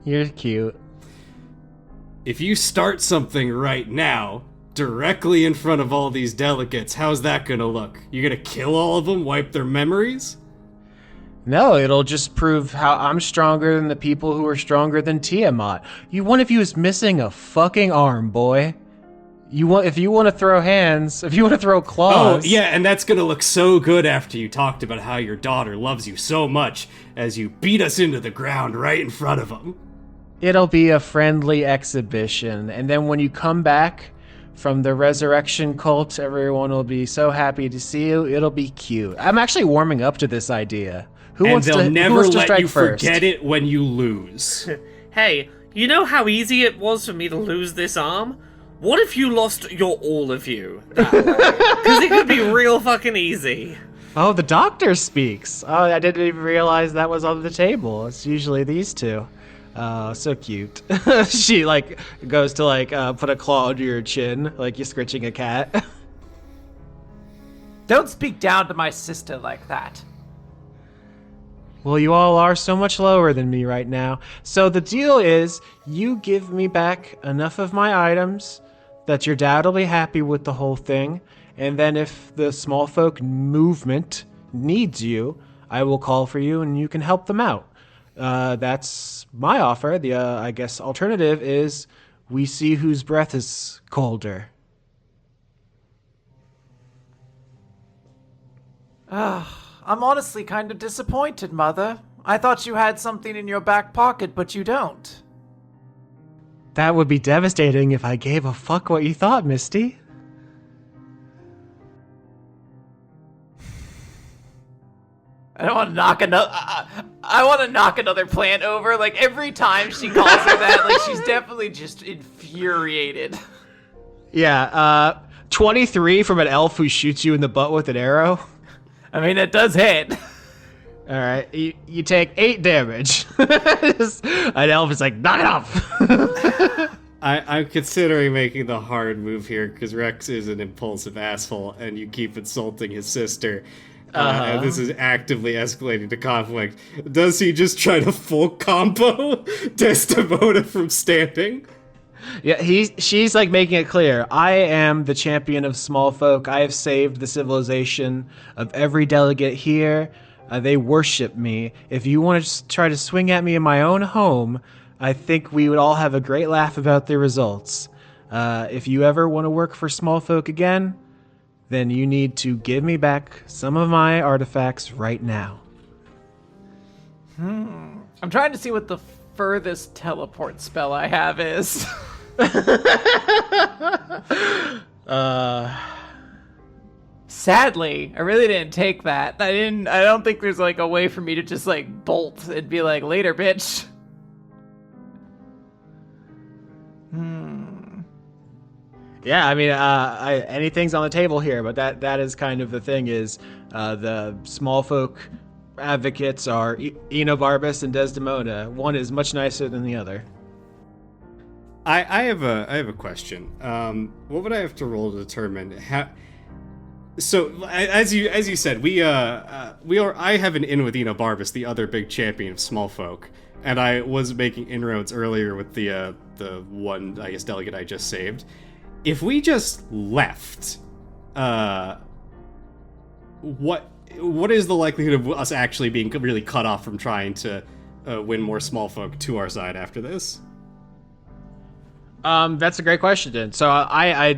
You're cute. If you start something right now, directly in front of all these delegates, how's that gonna look? You gonna kill all of them, wipe their memories? No, it'll just prove how I'm stronger than the people who are stronger than Tiamat. One of you is missing a fucking arm, boy. If you want to throw hands, if you want to throw claws. Oh, yeah, and that's gonna look so good after you talked about how your daughter loves you so much as you beat us into the ground right in front of them. It'll be a friendly exhibition, and then when you come back, from the resurrection cult. Everyone will be so happy to see you. It'll be cute. I'm actually warming up to this idea. Who And wants they'll to, never who wants to let strike you first? forget it when you lose. Hey, you know how easy it was for me to lose this arm? What if you lost all of you? Because it could be real fucking easy. Oh, the doctor speaks. Oh, I didn't even realize that was on the table. It's usually these two. Oh, so cute. She, like, goes to, like, put a claw under your chin, like you're scratching a cat. Don't speak down to my sister like that. Well, you all are so much lower than me right now. So the deal is, you give me back enough of my items that your dad will be happy with the whole thing. And then if the small folk movement needs you, I will call for you and you can help them out. That's my offer. The, I guess, alternative is we see whose breath is colder. I'm honestly kind of disappointed, Mother. I thought you had something in your back pocket, but you don't. That would be devastating if I gave a fuck what you thought, Misty. I don't want to knock another. I want to knock another plant over. Like every time she calls her that, like she's definitely just infuriated. Yeah, 23 from an elf who shoots you in the butt with an arrow. I mean, it does hit. All right, you take 8 damage. An elf is like, knock it off. I'm considering making the hard move here because Rex is an impulsive asshole, and you keep insulting his sister. And this is actively escalating to conflict. Does he just try to full combo Desdemona from standing? Yeah, she's like making it clear. I am the champion of small folk. I have saved the civilization of every delegate here. They worship me. If you want to try to swing at me in my own home, I think we would all have a great laugh about the results. If you ever want to work for small folk again, then you need to give me back some of my artifacts right now. I'm trying to see what the furthest teleport spell I have is. Sadly, I really didn't take that. I don't think there's like a way for me to just like bolt and be like, later, bitch. Yeah, I mean, anything's on the table here, but that is kind of the thing is the small folk advocates are Enobarbus and Desdemona. One is much nicer than the other. I have a question. What would I have to roll to determine how? So as you said, I have an in with Enobarbus, the other big champion of small folk, and I was making inroads earlier with the one, I guess, delegate I just saved. If we just left, what is the likelihood of us actually being really cut off from trying to win more small folk to our side after this? That's a great question, Dan. So I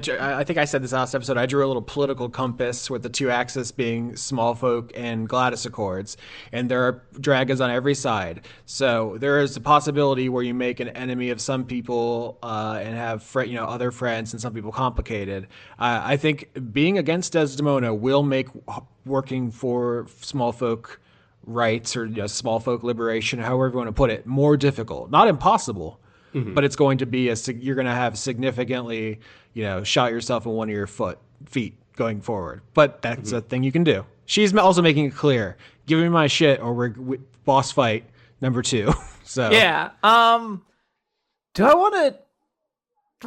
think I said this last episode. I drew a little political compass with the 2 axes being small folk and Gladys Accords, and there are dragons on every side. So there is a possibility where you make an enemy of some people and have other friends, and some people complicated. I think being against Desdemona will make working for small folk rights or small folk liberation, however you want to put it, more difficult. Not impossible. Mm-hmm. But it's going to be you're going to have significantly, shot yourself in one of your feet going forward. But that's a thing you can do. She's also making it clear: give me my shit, or we're boss fight number 2. So yeah. Do I want to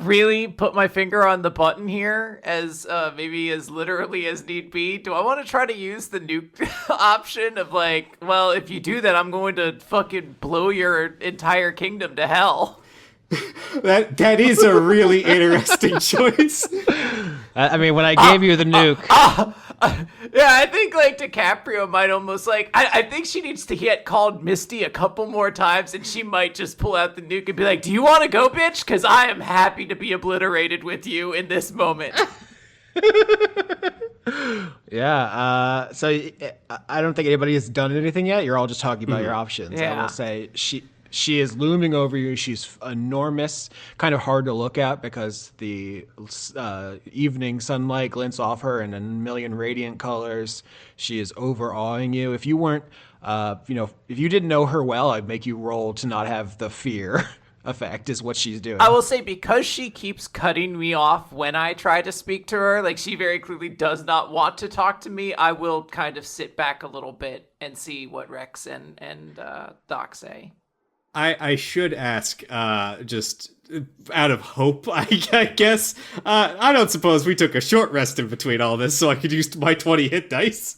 really put my finger on the button here, as maybe as literally as need be? Do I want to try to use the nuke option of like, well, if you do that, I'm going to fucking blow your entire kingdom to hell? That is a really interesting choice. I mean, when I gave you the nuke. Yeah, I think like DiCaprio might almost like. I think she needs to get called Misty a couple more times, and she might just pull out the nuke and be like, "Do you want to go, bitch? Because I am happy to be obliterated with you in this moment." Yeah. So I don't think anybody has done anything yet. You're all just talking about your options. Yeah. I will say She is looming over you. She's enormous, kind of hard to look at because the evening sunlight glints off her in a million radiant colors. She is overawing you. If you weren't, if you didn't know her well, I'd make you roll to not have the fear effect is what she's doing. I will say, because she keeps cutting me off when I try to speak to her, like she very clearly does not want to talk to me, I will kind of sit back a little bit and see what Rex and Doc say. I should ask, just out of hope, I guess. I don't suppose we took a short rest in between all this so I could use my 20 hit dice?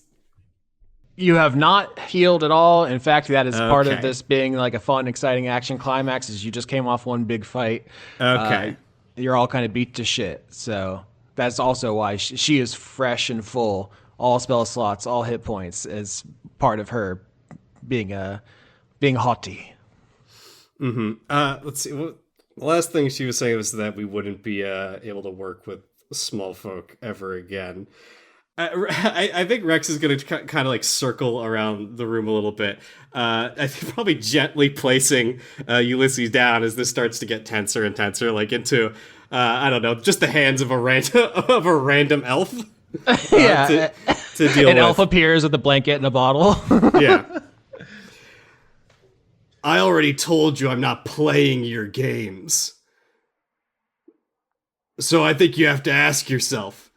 You have not healed at all. In fact, that is part of Okay. this being like a fun, exciting action climax is you just came off one big fight. Okay. You're all kind of beat to shit. So that's also why she is fresh and full. All spell slots, all hit points as part of her being haughty. Let's see. The last thing she was saying was that we wouldn't be able to work with small folk ever again. I think Rex is going to kind of like circle around the room a little bit. I think probably gently placing Ulysses down as this starts to get tenser and tenser, like into I don't know, just the hands of a random elf. Yeah, to deal an with. elf appears with a blanket and a bottle. Yeah. I already told you I'm not playing your games. So I think you have to ask yourself,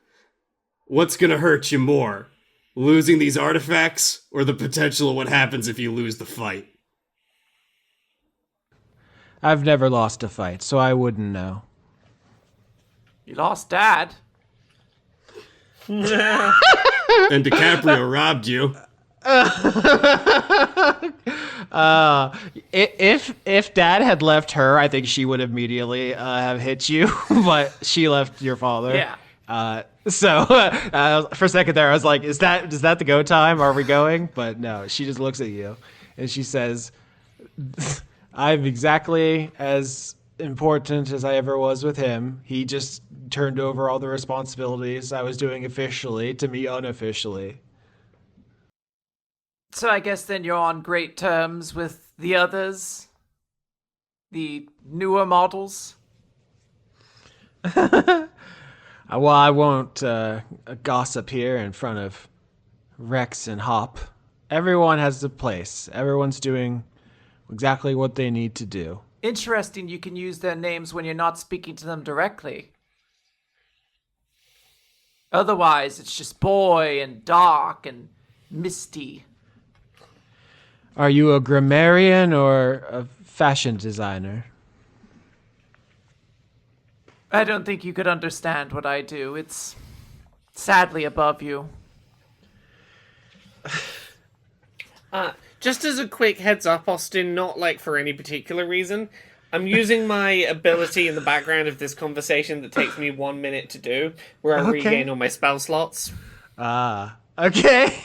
what's gonna hurt you more? Losing these artifacts, or the potential of what happens if you lose the fight? I've never lost a fight, so I wouldn't know. You lost Dad. And DiCaprio robbed you. If Dad had left her, I think she would immediately have hit you, but she left your father. Yeah. So for a second there, I was like, is that the go time? Are we going? But no, she just looks at you and she says, I'm exactly as important as I ever was with him. He just turned over all the responsibilities I was doing officially to me unofficially. So I guess then you're on great terms with the others? The newer models? Well, I won't gossip here in front of Rex and Hop. Everyone has a place. Everyone's doing exactly what they need to do. Interesting, you can use their names when you're not speaking to them directly. Otherwise, it's just Boy and Doc and Misty. Are you a grammarian or a fashion designer? I don't think you could understand what I do. It's sadly above you. Just as a quick heads up, Austin, not like for any particular reason, I'm using my ability in the background of this conversation that takes me 1 minute to do, where I regain all my spell slots. Okay.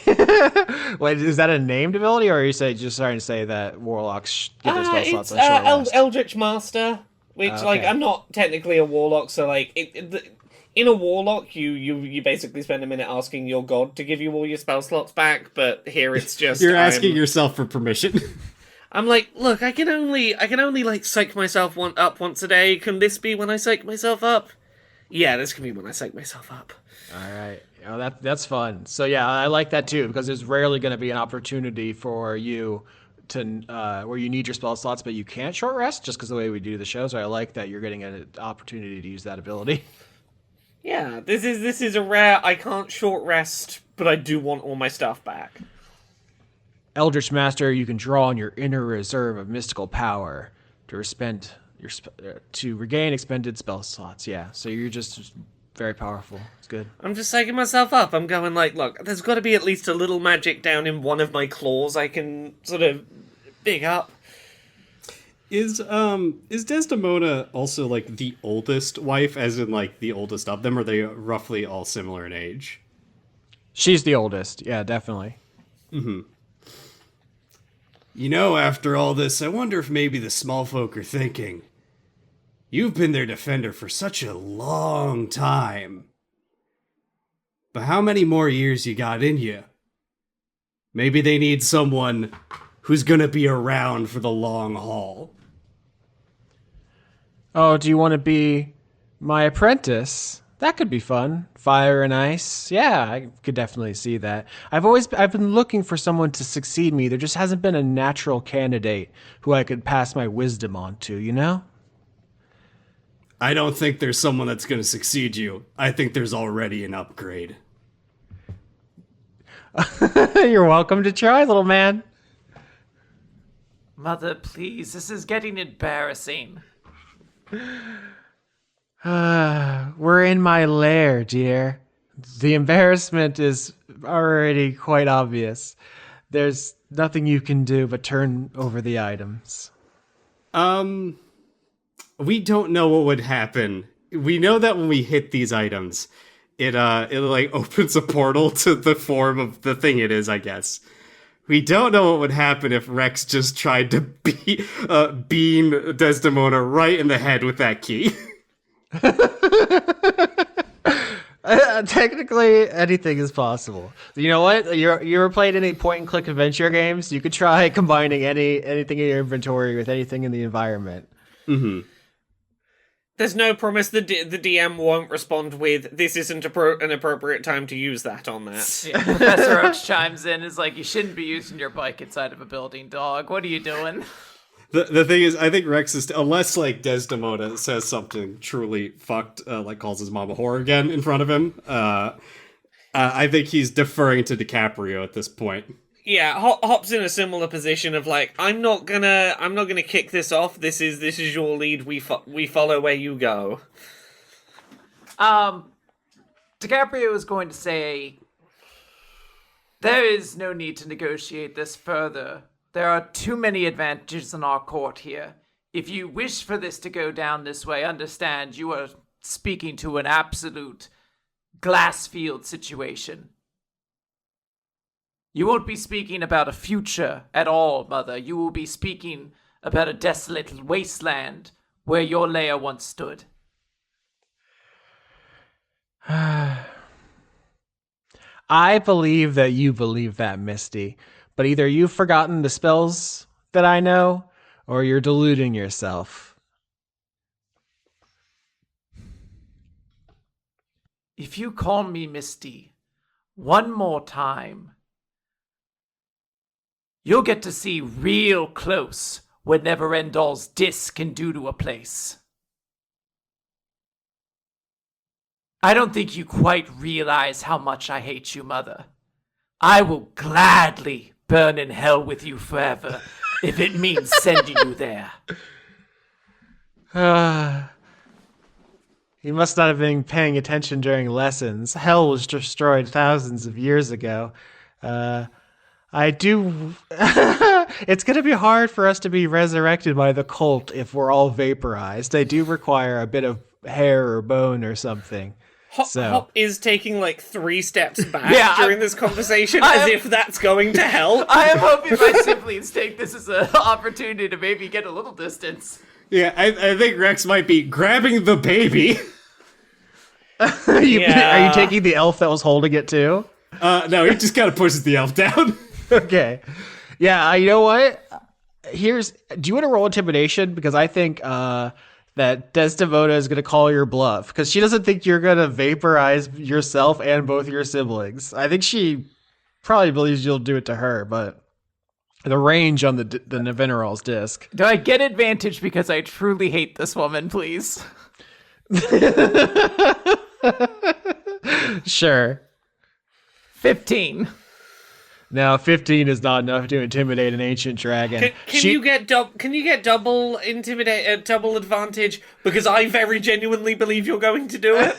Wait, is that a named ability, or are you just starting to say that warlocks get their spell slots It's on short rest? Eldritch Master, which like I'm not technically a warlock, so like in a warlock you basically spend a minute asking your god to give you all your spell slots back, but here it's just You're asking yourself for permission. I'm like, look, I can only like psych myself up once a day. Can this be when I psych myself up? Yeah, this can be when I psych myself up. All right. Oh, that's fun. So yeah, I like that too, because there's rarely going to be an opportunity for you to where you need your spell slots, but you can't short rest just because the way we do the show. So I like that you're getting an opportunity to use that ability. Yeah, this is a rare. I can't short rest, but I do want all my stuff back. Eldritch Master, you can draw on your inner reserve of mystical power to regain expended spell slots. Yeah, so you're just very powerful. It's good. I'm just psyching myself up. I'm going like, look, there's got to be at least a little magic down in one of my claws I can sort of big up. Is Desdemona also like the oldest wife, as in like the oldest of them, or are they roughly all similar in age? She's the oldest. Yeah, definitely. Mm-hmm. You know, after all this, I wonder if maybe the small folk are thinking, you've been their defender for such a long time. But how many more years you got in you? Maybe they need someone who's gonna be around for the long haul. Oh, do you want to be my apprentice? That could be fun. Fire and ice. Yeah, I could definitely see that. I've been looking for someone to succeed me. There just hasn't been a natural candidate who I could pass my wisdom on to, you know? I don't think there's someone that's gonna succeed you. I think there's already an upgrade. You're welcome to try, little man. Mother, please, this is getting embarrassing. We're in my lair, dear. The embarrassment is already quite obvious. There's nothing you can do but turn over the items. We don't know what would happen. We know that when we hit these items, it like opens a portal to the form of the thing it is, I guess. We don't know what would happen if Rex just tried to beam Desdemona right in the head with that key. Technically, anything is possible. You know what? You ever played any point-and-click adventure games? You could try combining anything in your inventory with anything in the environment. Mm-hmm. There's no promise the DM won't respond with, this isn't an appropriate time to use that on that. Yeah, Professor Oaks chimes in, is like, you shouldn't be using your bike inside of a building, dog. What are you doing? The thing is, I think Rex is, unless like Desdemona says something truly fucked, like calls his mom a whore again in front of him, I think he's deferring to DiCaprio at this point. Yeah, Hop's in a similar position of like, I'm not gonna kick this off. This is your lead. We follow where you go. DiCaprio is going to say, there is no need to negotiate this further. There are too many advantages in our court here. If you wish for this to go down this way, understand you are speaking to an absolute glass field situation. You won't be speaking about a future at all, Mother. You will be speaking about a desolate wasteland where your lair once stood. I believe that you believe that, Misty. But either you've forgotten the spells that I know, or you're deluding yourself. If you call me Misty one more time, you'll get to see real close what Neverendall's disc can do to a place. I don't think you quite realize how much I hate you, Mother. I will gladly burn in hell with you forever if it means sending you there. He must not have been paying attention during lessons. Hell was destroyed thousands of years ago. I do... It's going to be hard for us to be resurrected by the cult if we're all vaporized. They do require a bit of hair or bone or something. Hop is taking like 3 steps back during this conversation if that's going to help. I am hoping my siblings take this as an opportunity to maybe get a little distance. Yeah, I think Rex might be grabbing the baby. Are you taking the elf that was holding it too? No, he just kind of pushes the elf down. Okay. Yeah, you know what? Do you want to roll intimidation? Because I think that Desdemona is going to call your bluff. Because she doesn't think you're going to vaporize yourself and both your siblings. I think she probably believes you'll do it to her, but the range on the Neveneral's disc. Do I get advantage because I truly hate this woman, please? Sure. 15. No, 15 is not enough to intimidate an ancient dragon. Can you get double double advantage? Because I very genuinely believe you're going to do it.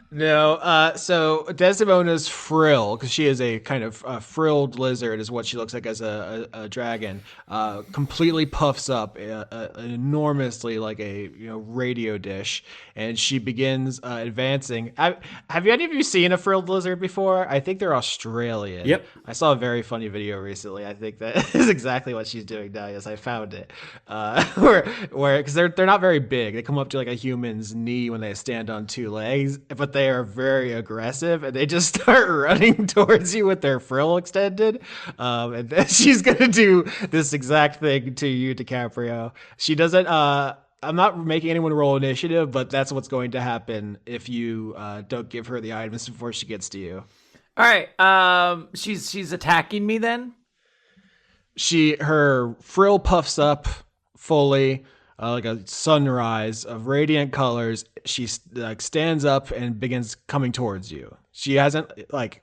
No. So Desdemona's frill, because she is a kind of frilled lizard, is what she looks like as a dragon. Completely puffs up enormously like a radio dish, and she begins advancing. Have any of you seen a frilled lizard before? I think they're Australian. Yep. I saw a very funny video recently. I think that is exactly what she's doing now. Yes, I found it. Where because they're not very big. They come up to like a human's knee when they stand on 2 legs, but they are very aggressive, and they just start running towards you with their frill extended. And then she's gonna do this exact thing to you, DiCaprio. She doesn't. I'm not making anyone roll initiative, but that's what's going to happen if you don't give her the items before she gets to you. All right. She's attacking me then. Her frill puffs up fully, like a sunrise of radiant colors. She stands up and begins coming towards you. She hasn't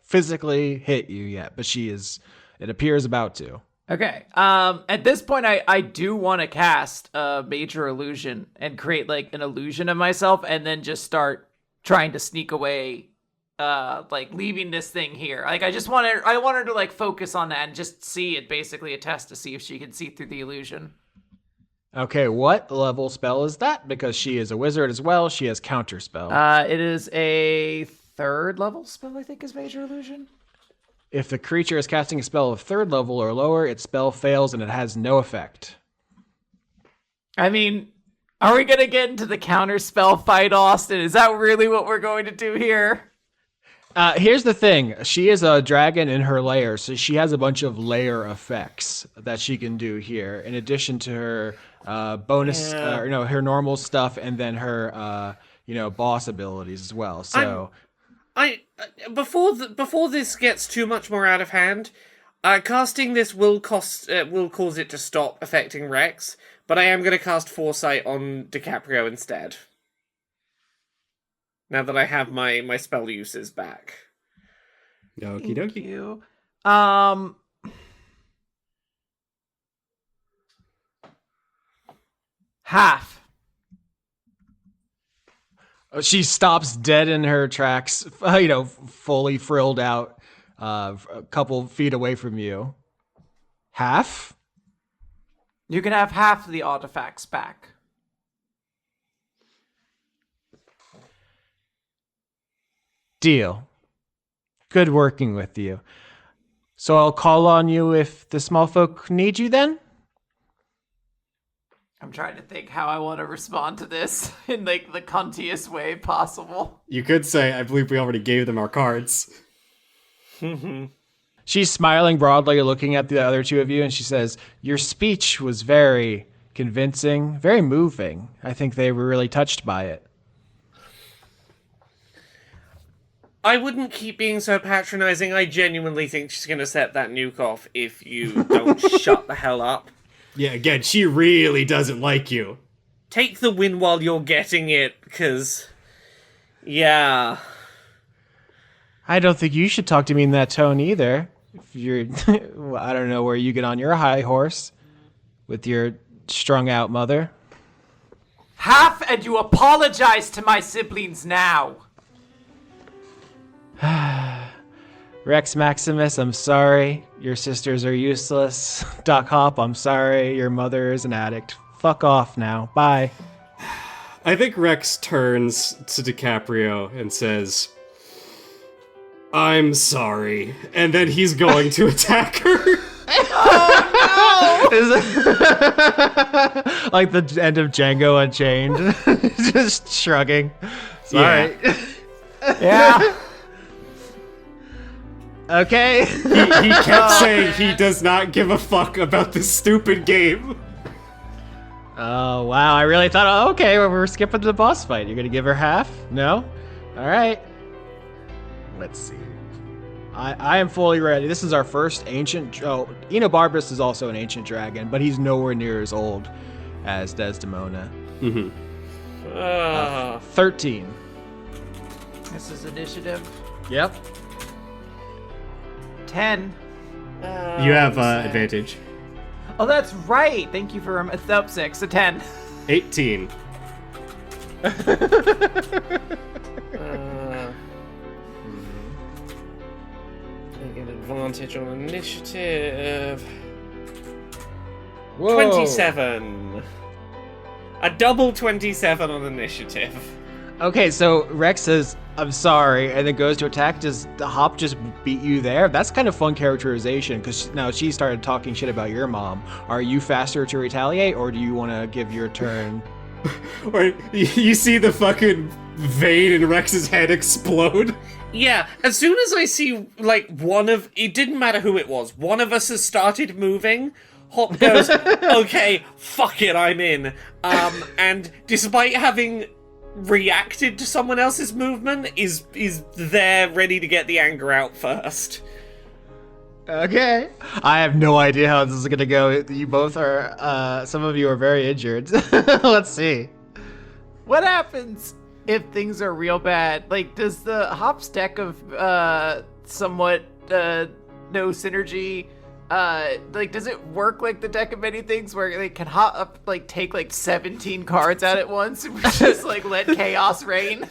physically hit you yet, but she is. It appears about to. Okay. At this point, I do want to cast a major illusion and create an illusion of myself, and then just start trying to sneak away, leaving this thing here. I want her to focus on that and just see it, basically a test to see if she can see through the illusion. Okay, what level spell is that? Because she is a wizard as well. She has counter spell. It is a 3rd level spell, I think, is major illusion. If the creature is casting a spell of 3rd level or lower, its spell fails and it has no effect. I mean, are we going to get into the counter spell fight, Austin? Is that really what we're going to do here? Here's the thing. She is a dragon in her lair, so she has a bunch of lair effects that she can do here, in addition to her bonus, her normal stuff, and then her, boss abilities as well. So, before this gets too much more out of hand, casting this will cause it to stop affecting Rex, but I am going to cast Foresight on DiCaprio instead. Now that I have my spell uses back. Okie dokie. You. Half. She stops dead in her tracks, fully frilled out, a couple feet away from you. Half? You can have half the artifacts back. Deal. Good working with you. So I'll call on you if the small folk need you then? I'm trying to think how I want to respond to this in the cuntiest way possible. You could say, I believe we already gave them our cards. She's smiling broadly, looking at the other two of you, and she says, your speech was very convincing, very moving. I think they were really touched by it. I wouldn't keep being so patronizing. I genuinely think she's going to set that nuke off if you don't shut the hell up. Yeah, again, she really doesn't like you. Take the win while you're getting it, because... yeah. I don't think you should talk to me in that tone either. If you're... I don't know where you get on your high horse with your strung out mother. Half, and you apologize to my siblings now. Rex Maximus, I'm sorry. Your sisters are useless. Doc Hop, I'm sorry. Your mother is an addict. Fuck off now. Bye. I think Rex turns to DiCaprio and says, I'm sorry. And then he's going to attack her. Like the end of Django Unchained. Just shrugging. Sorry. Yeah. Okay. He kept saying he does not give a fuck about this stupid game. Oh, wow. I really thought, okay, well, we're skipping to the boss fight. You're going to give her half? No? All right. Let's see. I am fully ready. This is our first ancient... Oh, Enobarbus is also an ancient dragon, but he's nowhere near as old as Desdemona. 13. This is initiative. Yep. 10. You have advantage. Oh, that's right. Thank you for it's up 6, so 10. 18. I get advantage on initiative. Whoa. 27. A double 27 on initiative. Okay, so Rex says, I'm sorry, and then goes to attack. Does the Hop just beat you there? That's kind of fun characterization, because now she started talking shit about your mom. Are you faster to retaliate, or do you want to give your turn Or you see the fucking vein in Rex's head explode. Yeah, as soon as I see, like, it didn't matter who it was, one of us has started moving, Hop goes, okay, fuck it, I'm in. And despite having reacted to someone else's movement, is there ready to get the anger out first. Okay. I have no idea how this is gonna go. You both are, some of you are very injured. Let's see. What happens if things are real bad? Like, does the Hop's deck of somewhat no synergy, like, does it work like the deck of many things where they can Hop like take like 17 cards out at once and we just like let chaos reign?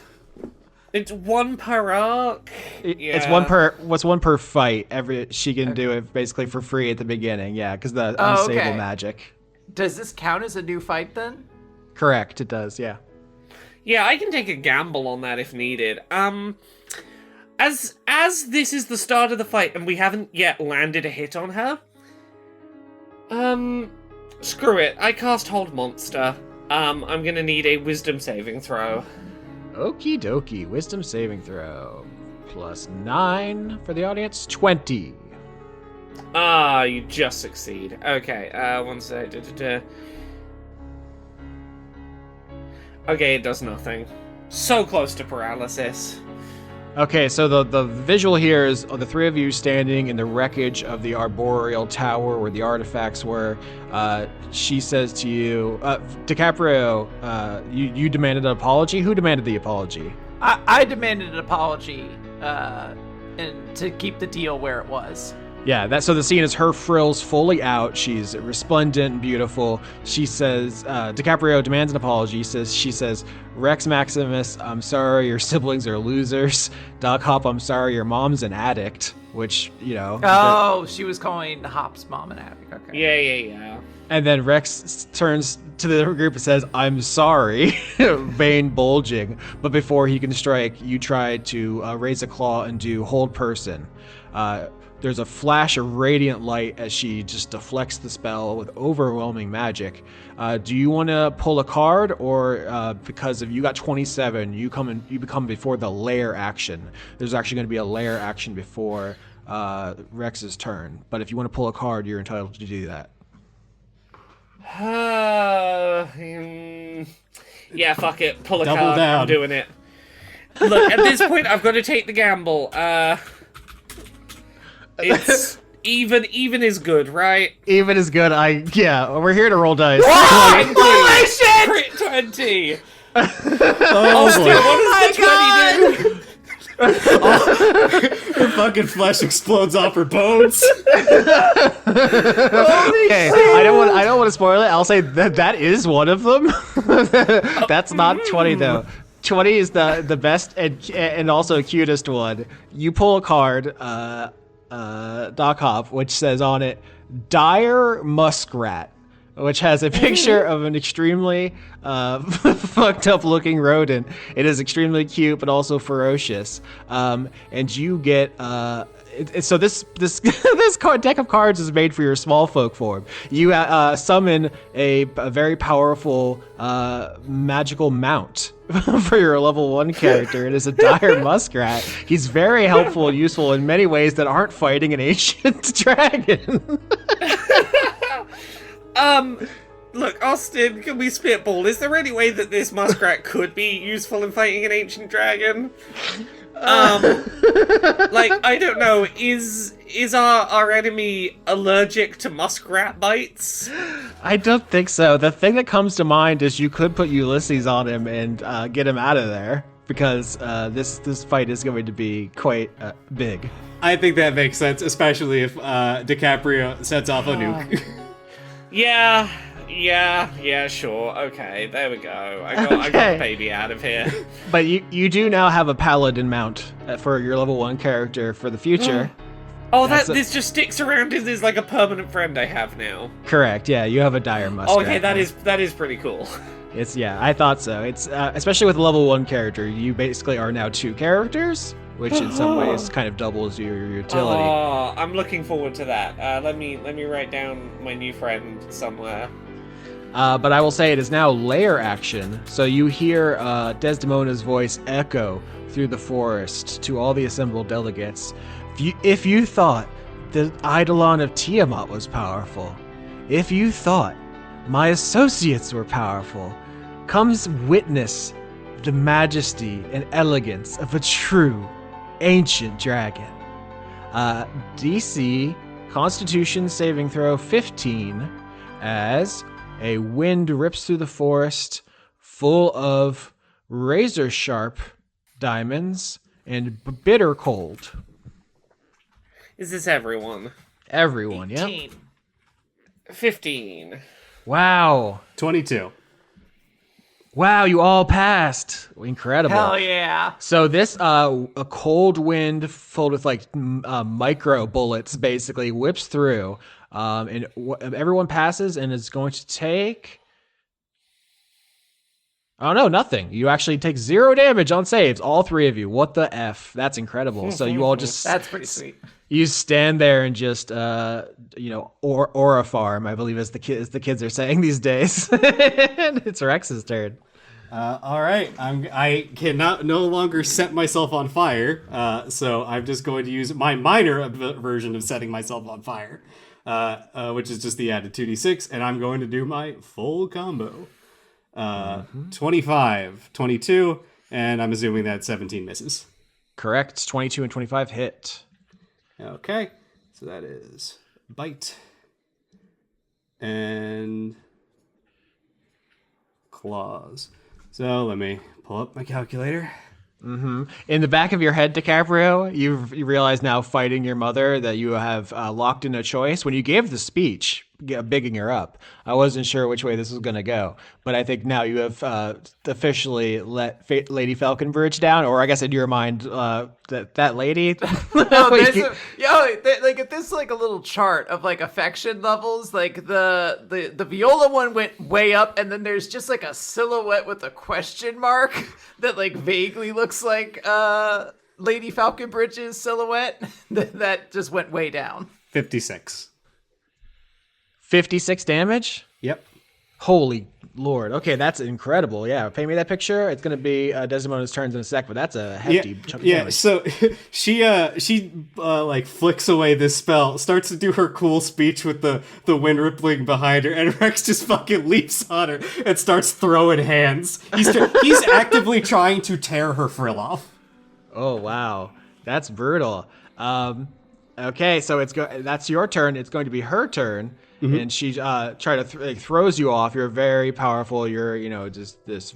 It's one per arc. It's one per fight. She can do it basically for free at the beginning. Yeah, because the unstable magic. Does this count as a new fight then? Correct. It does. Yeah. Yeah, I can take a gamble on that if needed. As this is the start of the fight and we haven't yet landed a hit on her, screw it. I cast Hold Monster. I'm gonna need a Wisdom saving throw. Okie dokie. Wisdom saving throw. +9 for the audience. 20. You just succeed. Okay, one sec. Okay, it does nothing. So close to paralysis. Okay, so the visual here is the three of you standing in the wreckage of the arboreal tower where the artifacts were. She says to you, DiCaprio, you demanded an apology? Who demanded the apology? I demanded an apology, and to keep the deal where it was. Yeah, so the scene is her frills fully out. She's resplendent and beautiful. She says, DiCaprio demands an apology. She says, Rex Maximus, I'm sorry, your siblings are losers. Doc Hop, I'm sorry, your mom's an addict. Which, you know. Oh, she was calling Hop's mom an addict. Okay. Yeah. And then Rex turns to the group and says, I'm sorry, vein bulging. But before he can strike, you try to raise a claw and do hold person. There's a flash of radiant light as she just deflects the spell with overwhelming magic. Do you want to pull a card, or because if you got 27, you become before the lair action? There's actually going to be a lair action before Rex's turn. But if you want to pull a card, you're entitled to do that. Yeah, fuck it. Pull a Double card. down. I'm doing it. Look, at this point, I've got to take the gamble. It's even is good, right? Even is good. We're here to roll dice. Holy shit! Crit 20. Oh boy. What does the 20 do? Her fucking flesh explodes off her bones. Okay, I don't want to spoil it. I'll say that is one of them. That's not 20 though. 20 is the best and also cutest one. You pull a card, Doc Hop, which says on it, Dire Muskrat, which has a picture of an extremely fucked up looking rodent. It is extremely cute, but also ferocious. And you get, so this deck of cards is made for your small folk form. You summon a very powerful magical mount for your level 1 character. It is a dire muskrat. He's very helpful and useful in many ways that aren't fighting an ancient dragon. Look, Austin, can we spitball? Is there any way that this muskrat could be useful in fighting an ancient dragon? Like, I don't know, is our enemy allergic to muskrat bites? I don't think so. The thing that comes to mind is you could put Ulysses on him and get him out of there, because this fight is going to be quite big. I think that makes sense, especially if DiCaprio sets off a nuke. Yeah, sure. Okay, there we go. I got baby out of here. But you do now have a paladin mount for your level 1 character for the future. Oh, this just sticks around as like a permanent friend I have now. Correct. Yeah, you have a dire muskrat. Oh, okay, that is pretty cool. I thought so. It's especially with a level 1 character, you basically are now 2 characters, which in some ways kind of doubles your utility. Oh, I'm looking forward to that. Let me write down my new friend somewhere. But I will say it is now lair action, so you hear Desdemona's voice echo through the forest to all the assembled delegates. If you thought the Eidolon of Tiamat was powerful, if you thought my associates were powerful, come witness the majesty and elegance of a true ancient dragon. DC Constitution saving throw 15 as a wind rips through the forest full of razor sharp diamonds and bitter cold. Is this everyone? Everyone, yeah. 15. Wow. 22. Wow, you all passed. Incredible. Hell yeah. So this, a cold wind filled with like micro bullets basically whips through, and everyone passes and is going to take... Oh no, nothing. You actually take 0 damage on saves, all 3 of you. What the F? That's incredible. So you all just... That's pretty sweet. You stand there and just, aura farm, I believe, as the kids are saying these days. It's Rex's turn. All right, I cannot no longer set myself on fire, so I'm just going to use my minor version of setting myself on fire, which is just the added 2d6, and I'm going to do my full combo. 25, 22, and I'm assuming that 17 misses. Correct. 22 and 25 hit. Okay, so that is bite and claws. So let me pull up my calculator. Mm-hmm. In the back of your head, DiCaprio, you realize now, fighting your mother, that you have locked in a choice. When you gave the speech, bigging her up, I wasn't sure which way this was going to go. But I think now you have officially let Lady Falconbridge down, or I guess in your mind, that lady. Like this like a little chart of like affection levels. Like the Viola one went way up, and then there's just like a silhouette with a question mark that like vaguely looks like Lady Falconbridge's silhouette. That just went way down. 56. 56 damage? Yep. Holy Lord. Okay, that's incredible. Yeah, pay me that picture. It's going to be Desdemona's turns in a sec, but that's a hefty chunk of damage. So she like flicks away this spell, starts to do her cool speech with the wind rippling behind her, and Rex just fucking leaps on her and starts throwing hands. He's actively trying to tear her frill off. Oh, wow. That's brutal. Okay, so that's your turn. It's going to be her turn. Mm-hmm. And she throws you off. You're very powerful. You're, just this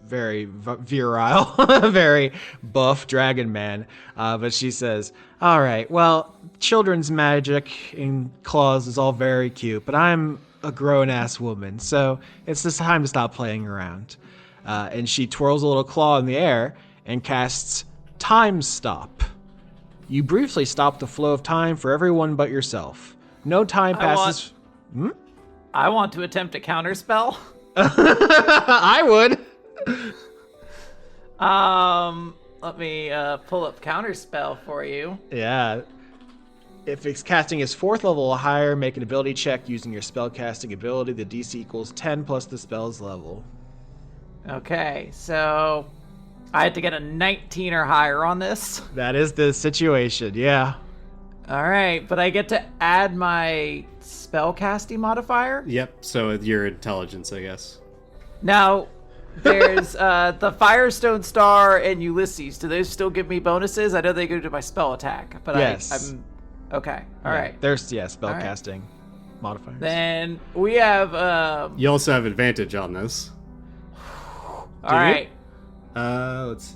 very virile, very buff dragon man. But she says, all right, well, children's magic in claws is all very cute, but I'm a grown-ass woman, so it's just time to stop playing around. And she twirls a little claw in the air and casts Time Stop. You briefly stop the flow of time for everyone but yourself. No time passes. I want to attempt a counterspell. I would. Let me pull up counterspell for you. Yeah. If it's casting is 4th level or higher, make an ability check using your spellcasting ability. The DC equals 10 plus the spell's level. Okay, so I had to get a 19 or higher on this. That is the situation, yeah. All right, but I get to add my spellcasting modifier? Yep, so your intelligence, I guess. Now, there's the Firestone Star and Ulysses. Do those still give me bonuses? I know they go to my spell attack, but yes. I'm... Okay, all right. There's, spellcasting modifiers. Then we have... You also have advantage on this. All right. Let's...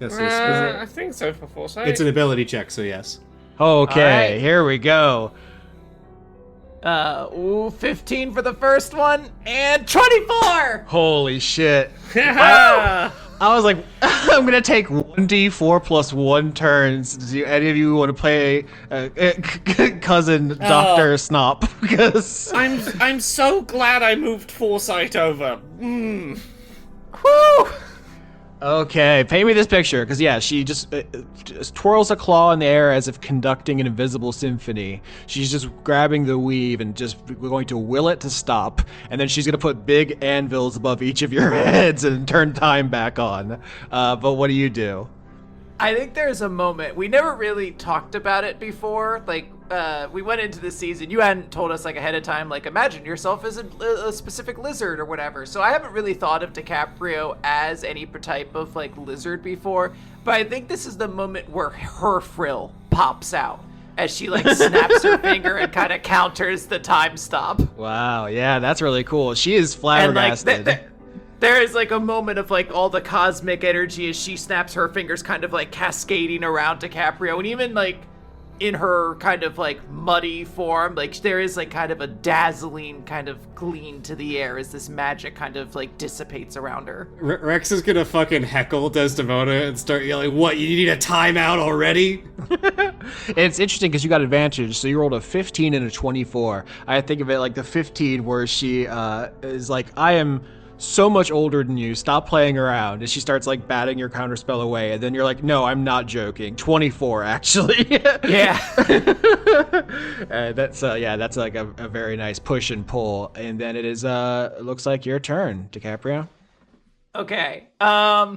I think so for foresight. It's an ability check, so yes. Okay, right. Here we go. 15 for the first one, and 24! Holy shit. I was like, I'm going to take 1d4 plus 1 turns. Do any of you want to play cousin Dr. Snop? Because I'm so glad I moved foresight over. Whew! Okay, paint me this picture, because yeah, she just twirls a claw in the air as if conducting an invisible symphony. She's just grabbing the weave and just going to will it to stop, and then she's going to put big anvils above each of your heads and turn time back on. But what do you do? I think there's a moment, we never really talked about it before, like, we went into the season, you hadn't told us, like, ahead of time, like, imagine yourself as a specific lizard or whatever, so I haven't really thought of DiCaprio as any type of, like, lizard before, but I think this is the moment where her frill pops out, as she, like, snaps her finger and kind of counters the time stop. Wow, yeah, that's really cool. She is flabbergasted. And, like, there is like a moment of like all the cosmic energy as she snaps her fingers kind of like cascading around DiCaprio, and even like in her kind of like muddy form, like there is like kind of a dazzling kind of gleam to the air as this magic kind of like dissipates around her. Rex is gonna fucking heckle Desdemona and start yelling, "What, you need a timeout already?" It's interesting because you got advantage, so you rolled a 15 and a 24. I think of it like the 15 where she is like, I am so much older than you, stop playing around, and she starts like batting your counterspell away, and then you're like, no, I'm not joking, 24 actually. Yeah. That's like a very nice push and pull, and then it is looks like your turn, DiCaprio. Okay. How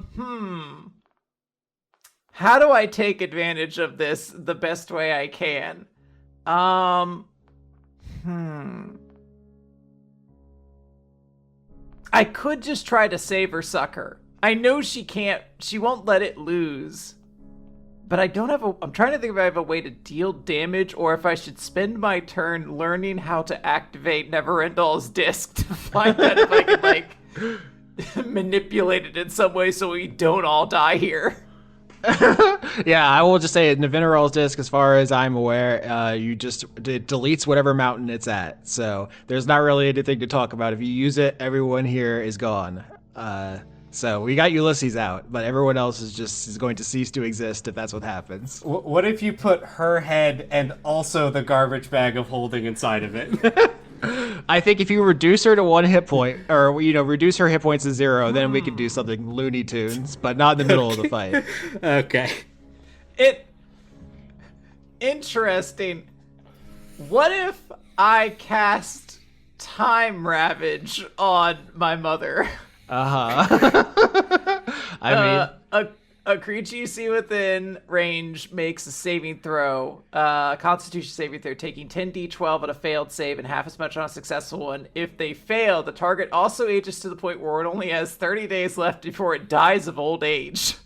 do I take advantage of this the best way I can? I could just try to save her sucker. I know she won't let it lose. But I'm trying to think if I have a way to deal damage or if I should spend my turn learning how to activate Neverendal's disc to find out if I can, like, manipulate it in some way so we don't all die here. Yeah, I will just say Neverendal's disc, as far as I'm aware, it deletes whatever mountain it's at. So there's not really anything to talk about. If you use it, everyone here is gone. So we got Ulysses out, but everyone else is going to cease to exist if that's what happens. What if you put her head and also the garbage bag of holding inside of it? I think if you reduce her to 1 hit point, or reduce her hit points to 0, then we can do something Looney Tunes, but not in the middle of the fight. Okay. Interesting. What if I cast Time Ravage on my mother? I mean, a creature you see within range makes a saving throw, Constitution saving throw, taking 10d12 on a failed save and half as much on a successful one. If they fail, the target also ages to the point where it only has 30 days left before it dies of old age.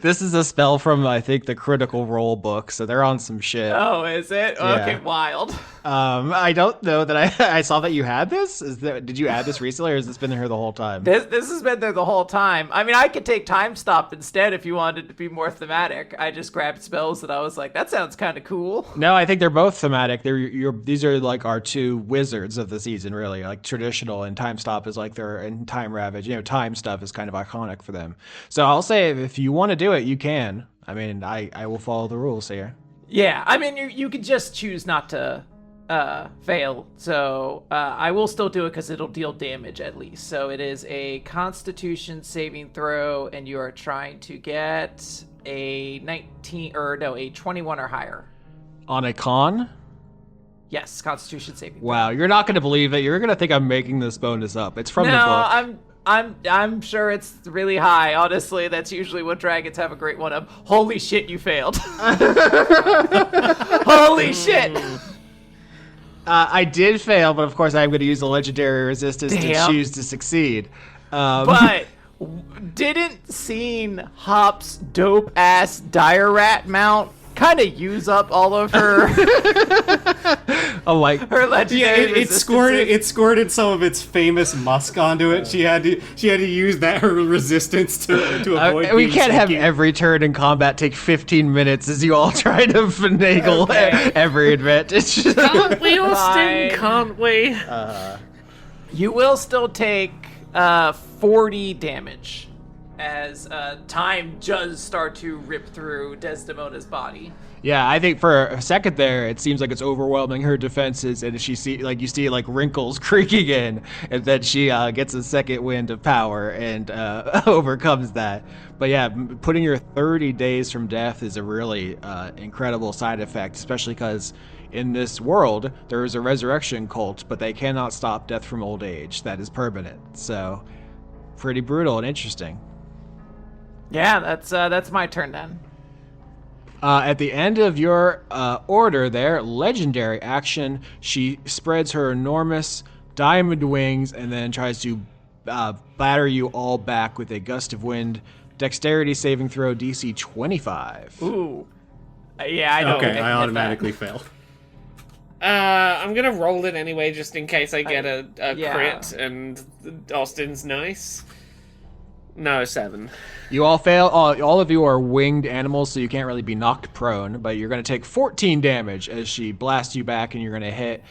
This is a spell from, I think, the Critical Role book, so they're on some shit. Oh, is it? Yeah. Okay, wild. I don't know that I saw that you had this. Did you add this recently, or has this been here the whole time? This has been there the whole time. I mean, I could take Time Stop instead if you wanted to be more thematic. I just grabbed spells that I was like, that sounds kind of cool. No, I think they're both thematic. These are like our two wizards of the season, really. Like traditional, and Time Stop is like and Time Ravage. Time stuff is kind of iconic for them. So I'll say if you want to do it, you can. I mean, I will follow the rules here. Yeah, I mean, you could just choose not to fail. So I will still do it because it'll deal damage at least. So it is a Constitution saving throw, and you are trying to get a 21 or higher. On a con? Yes, Constitution saving throw. Wow, you're not going to believe it. You're going to think I'm making this bonus up. It's from the book. I'm sure it's really high. Honestly, that's usually what dragons have a great one of. Holy shit, you failed. Holy shit. I did fail, but of course I'm going to use the legendary resistance to choose to succeed. But didn't seeing Hop's dope ass dire rat mount kind of use up all of her? Her legendary resistance. It squirted some of its famous musk onto it. She had to use her resistance to avoid. We can't have every turn in combat take 15 minutes as you all try to finagle every advantage. Can't we, Austin? Can't we? You will still take 40 damage as time does start to rip through Desdemona's body. Yeah, I think for a second there, it seems like it's overwhelming her defenses, and you see wrinkles creaking in, and then she gets a second wind of power and overcomes that. But yeah, putting your 30 days from death is a really incredible side effect, especially because in this world there is a resurrection cult, but they cannot stop death from old age. That is permanent. So, pretty brutal and interesting. Yeah, that's my turn then. At the end of your order there, legendary action, she spreads her enormous diamond wings and then tries to batter you all back with a gust of wind. Dexterity saving throw DC 25. Ooh. Yeah, I don't Okay, think I hit automatically that. fail. I'm gonna roll it anyway, just in case I get a yeah. crit, and Austin's nice. No, 7. You all fail. All of you are winged animals, so you can't really be knocked prone, but you're going to take 14 damage as she blasts you back, and you're going to hit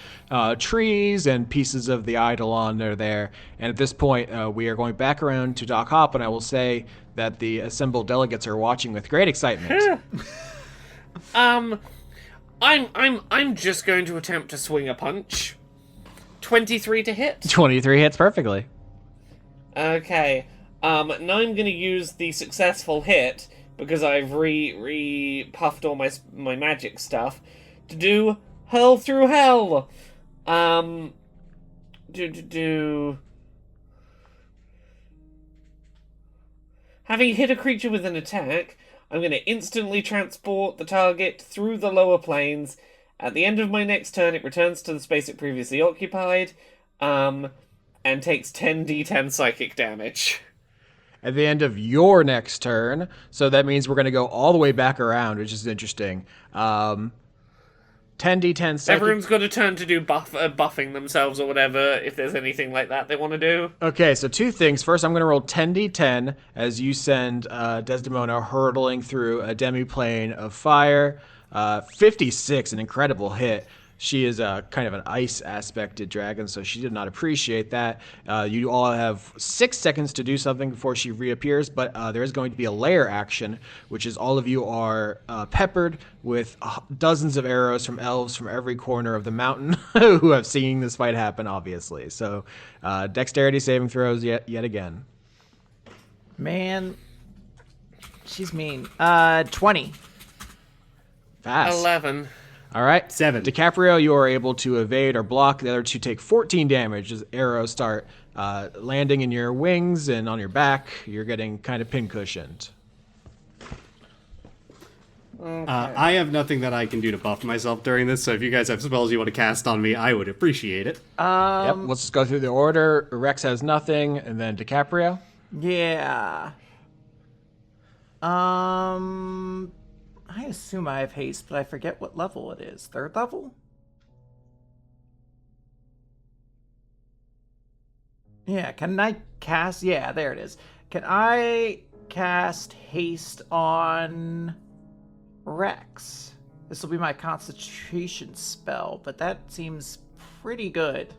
trees and pieces of the eidolon that are there. And at this point, we are going back around to Doc Hop, and I will say that the assembled delegates are watching with great excitement. I'm just going to attempt to swing a punch. 23 to hit. 23 hits perfectly. Okay. Now I'm gonna use the successful hit, because I've puffed all my magic stuff, to do Hurl Through Hell. Having hit a creature with an attack, I'm gonna instantly transport the target through the lower planes. At the end of my next turn, it returns to the space it previously occupied, and takes 10d10 psychic damage. At the end of your next turn, so that means we're going to go all the way back around, which is interesting. 10d10 psychic. Everyone's got a turn to do buffing themselves or whatever, if there's anything like that they want to do. Okay, so two things. First, I'm going to roll 10d10 as you send Desdemona hurtling through a demiplane of fire. 56, an incredible hit. She is kind of an ice-aspected dragon, so she did not appreciate that. You all have 6 seconds to do something before she reappears, but there is going to be a layer action, which is all of you are peppered with dozens of arrows from elves from every corner of the mountain who have seen this fight happen, obviously. So dexterity saving throws yet again. Man, she's mean. 20. Fast. 11. All right. 7. DiCaprio, you are able to evade or block. The other two take 14 damage as arrows start landing in your wings and on your back. You're getting kind of pincushioned. I have nothing that I can do to buff myself during this, so if you guys have spells you want to cast on me, I would appreciate it. Yep. Let's just go through the order. Rex has nothing, and then DiCaprio. Yeah. I assume I have haste, but I forget what level it is. 3rd level? Yeah, can I cast... Yeah, there it is. Can I cast haste on Rex? This will be my concentration spell, but that seems pretty good.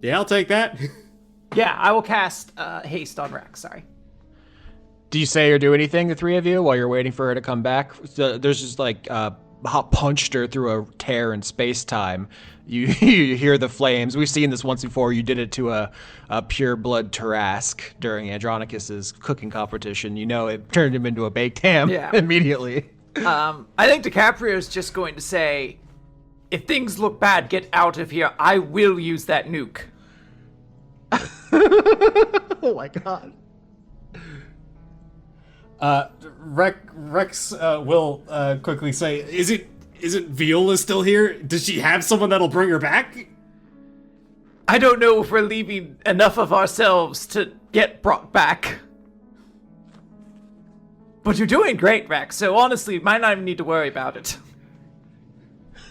Yeah, I'll take that. Yeah, I will cast haste on Rex, sorry. Do you say or do anything, the three of you, while you're waiting for her to come back? So there's just like hot punched her through a tear in space-time. You hear the flames. We've seen this once before. You did it to a pure blood Tarrasque during Andronicus's cooking competition. You know, it turned him into a baked ham immediately. I think DiCaprio's just going to say, if things look bad, get out of here. I will use that nuke. Oh my god. Rex will quickly say, Isn't Viola still here? Does she have someone that'll bring her back? I don't know if we're leaving enough of ourselves to get brought back. But you're doing great, Rex, so honestly, you might not even need to worry about it.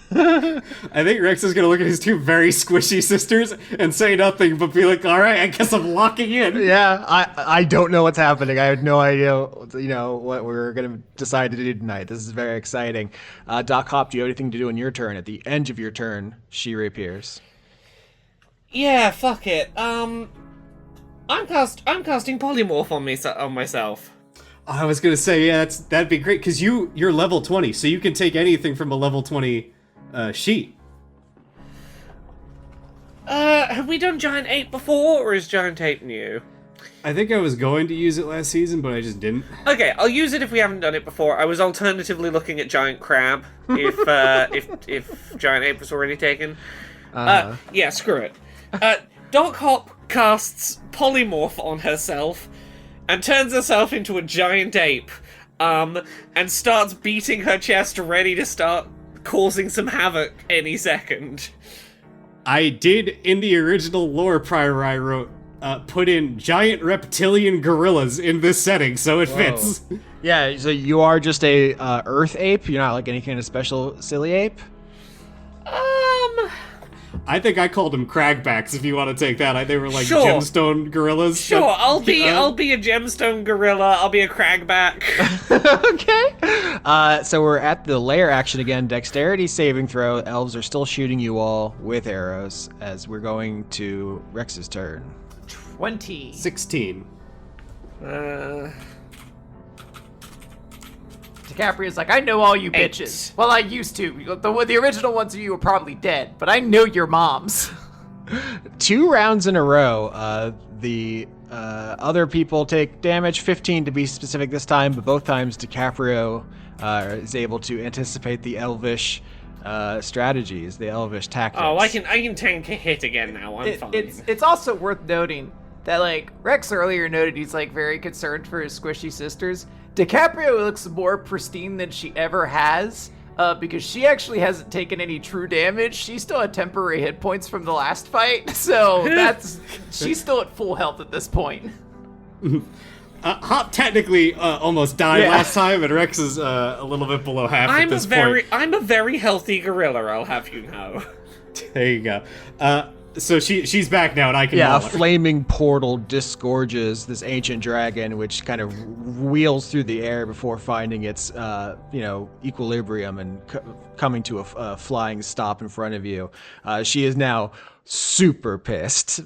I think Rex is gonna look at his two very squishy sisters and say nothing, but be like, alright, I guess I'm locking in. Yeah, I don't know what's happening. I have no idea, what we're gonna decide to do tonight. This is very exciting. Doc Hop, do you have anything to do in your turn? At the end of your turn, she reappears. Yeah, fuck it. I'm casting polymorph on myself. I was gonna say, yeah, that'd be great because you're level 20, so you can take anything from a level 20 sheet. Have we done Giant Ape before, or is Giant Ape new? I think I was going to use it last season, but I just didn't. Okay, I'll use it if we haven't done it before. I was alternatively looking at Giant Crab if Giant Ape was already taken. Yeah, screw it. Doc Hop casts Polymorph on herself and turns herself into a giant ape, and starts beating her chest, ready to start causing some havoc any second. I did, in the original lore prior I wrote, put in giant reptilian gorillas in this setting, so it fits. Yeah, so you are just a earth ape? You're not like any kind of special silly ape? I think I called them cragbacks, if you want to take that. They were like Sure. gemstone gorillas. Sure, but- I'll be a gemstone gorilla. I'll be a cragback. Okay. So we're at the lair action again. Dexterity saving throw. Elves are still shooting you all with arrows as we're going to Rex's turn. 20. 16. DiCaprio's like, I know all you 8. bitches. Well, I used to. The original ones of you were probably dead, but I know your moms. 2 rounds in a row. The other people take damage, 15 to be specific this time, but both times DiCaprio is able to anticipate the elvish strategies, the elvish tactics. Oh, I can tank a hit again now. I'm fine. It's also worth noting that, like, Rex earlier noted he's, like, very concerned for his squishy sisters. DiCaprio looks more pristine than she ever has, because she actually hasn't taken any true damage. She still had temporary hit points from the last fight, so she's still at full health at this point. Hop technically almost died last time, and Rex is a little bit below half at this point. I'm a very healthy gorilla, I'll have you know. There you go. So she's back now, and I can Yeah, a maul her. flaming portal disgorges this ancient dragon, which kind of wheels through the air before finding its, equilibrium and coming to a flying stop in front of you. She is now super pissed.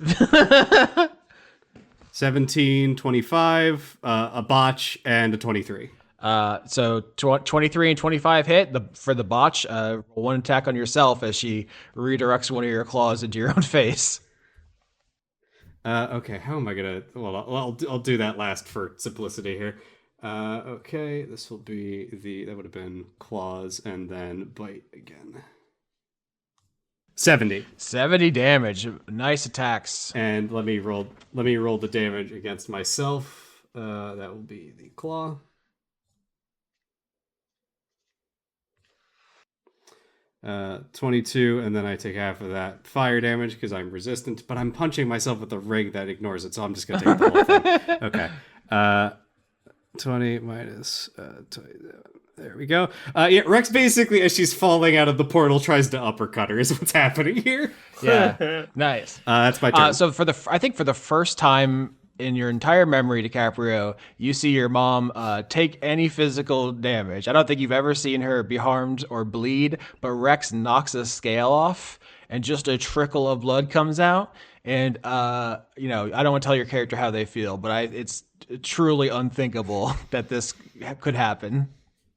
17, 25, a botch, and a 23. So 23 and 25 hit. For the botch, roll 1 attack on yourself as she redirects one of your claws into your own face. Okay, how am I gonna? Well, I'll do that last for simplicity here. Okay, this will be that would have been claws and then bite again. 70. 70 damage. Nice attacks. And let me roll the damage against myself. That will be the claw. 22, and then I take half of that fire damage because I'm resistant, but I'm punching myself with a ring that ignores it, so I'm just gonna take the whole thing. Okay. 20 minus 20. There we go. Rex basically, as she's falling out of the portal, tries to uppercut her, is what's happening here. Yeah. Nice. That's my turn. So I think for the first time in your entire memory, DiCaprio, you see your mom take any physical damage. I don't think you've ever seen her be harmed or bleed, but Rex knocks a scale off and just a trickle of blood comes out. And, I don't want to tell your character how they feel, but it's truly unthinkable that this could happen.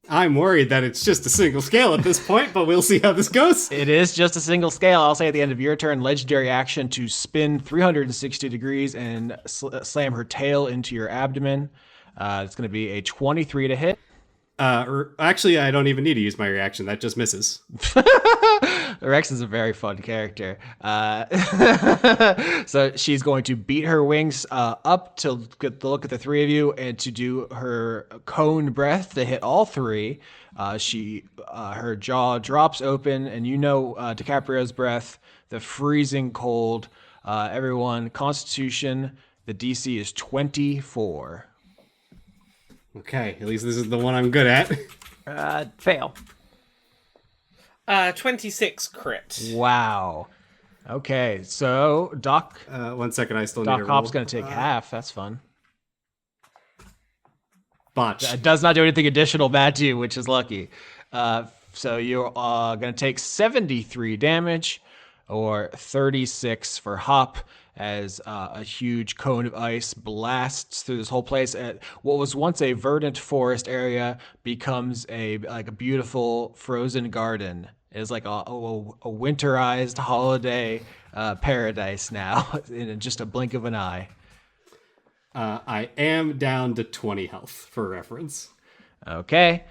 I'm worried that it's just a single scale at this point, but we'll see how this goes. It is just a single scale. I'll say at the end of your turn, legendary action to spin 360 degrees and slam her tail into your abdomen. It's going to be a 23 to hit. Actually, I don't even need to use my reaction. That just misses. Rex is a very fun character. So she's going to beat her wings up to get the look at the three of you and to do her cone breath to hit all three. Her jaw drops open, and DiCaprio's breath, the freezing cold. Everyone, Constitution, the DC is 24. Okay, at least this is the one I'm good at. Fail. 26 crit. Wow. Okay, so Doc 1 second, I still need to roll. Hop's going to take half. That's fun. Botch. It does not do anything additional bad to you, which is lucky. So you're going to take 73 damage, or 36 for Hop, as a huge cone of ice blasts through this whole place. What was once a verdant forest area becomes a beautiful frozen garden. It's like a winterized holiday paradise now in just a blink of an eye. I am down to 20 health for reference. Okay.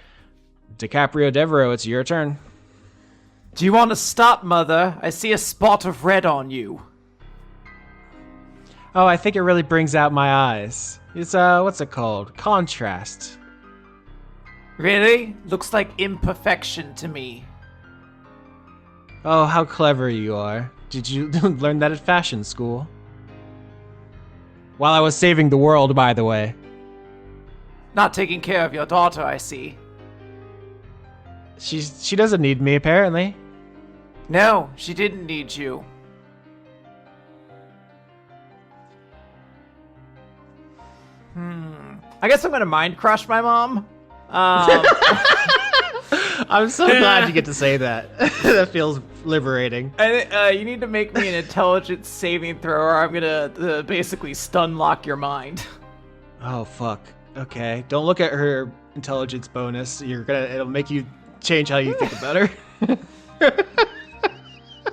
DiCaprio Devereaux, it's your turn. Do you want to stop, Mother? I see a spot of red on you. Oh, I think it really brings out my eyes. It's, what's it called? Contrast. Really? Looks like imperfection to me. Oh, how clever you are. Did you learn that at fashion school? While I was saving the world, by the way. Not taking care of your daughter, I see. She doesn't need me, apparently. No, she didn't need you. I guess I'm gonna mind crush my mom. I'm so glad you get to say that. That feels liberating. And you need to make me an intelligence saving throw, or I'm gonna basically stun lock your mind. Oh, fuck. Okay. Don't look at her intelligence bonus. It'll make you change how you think about her.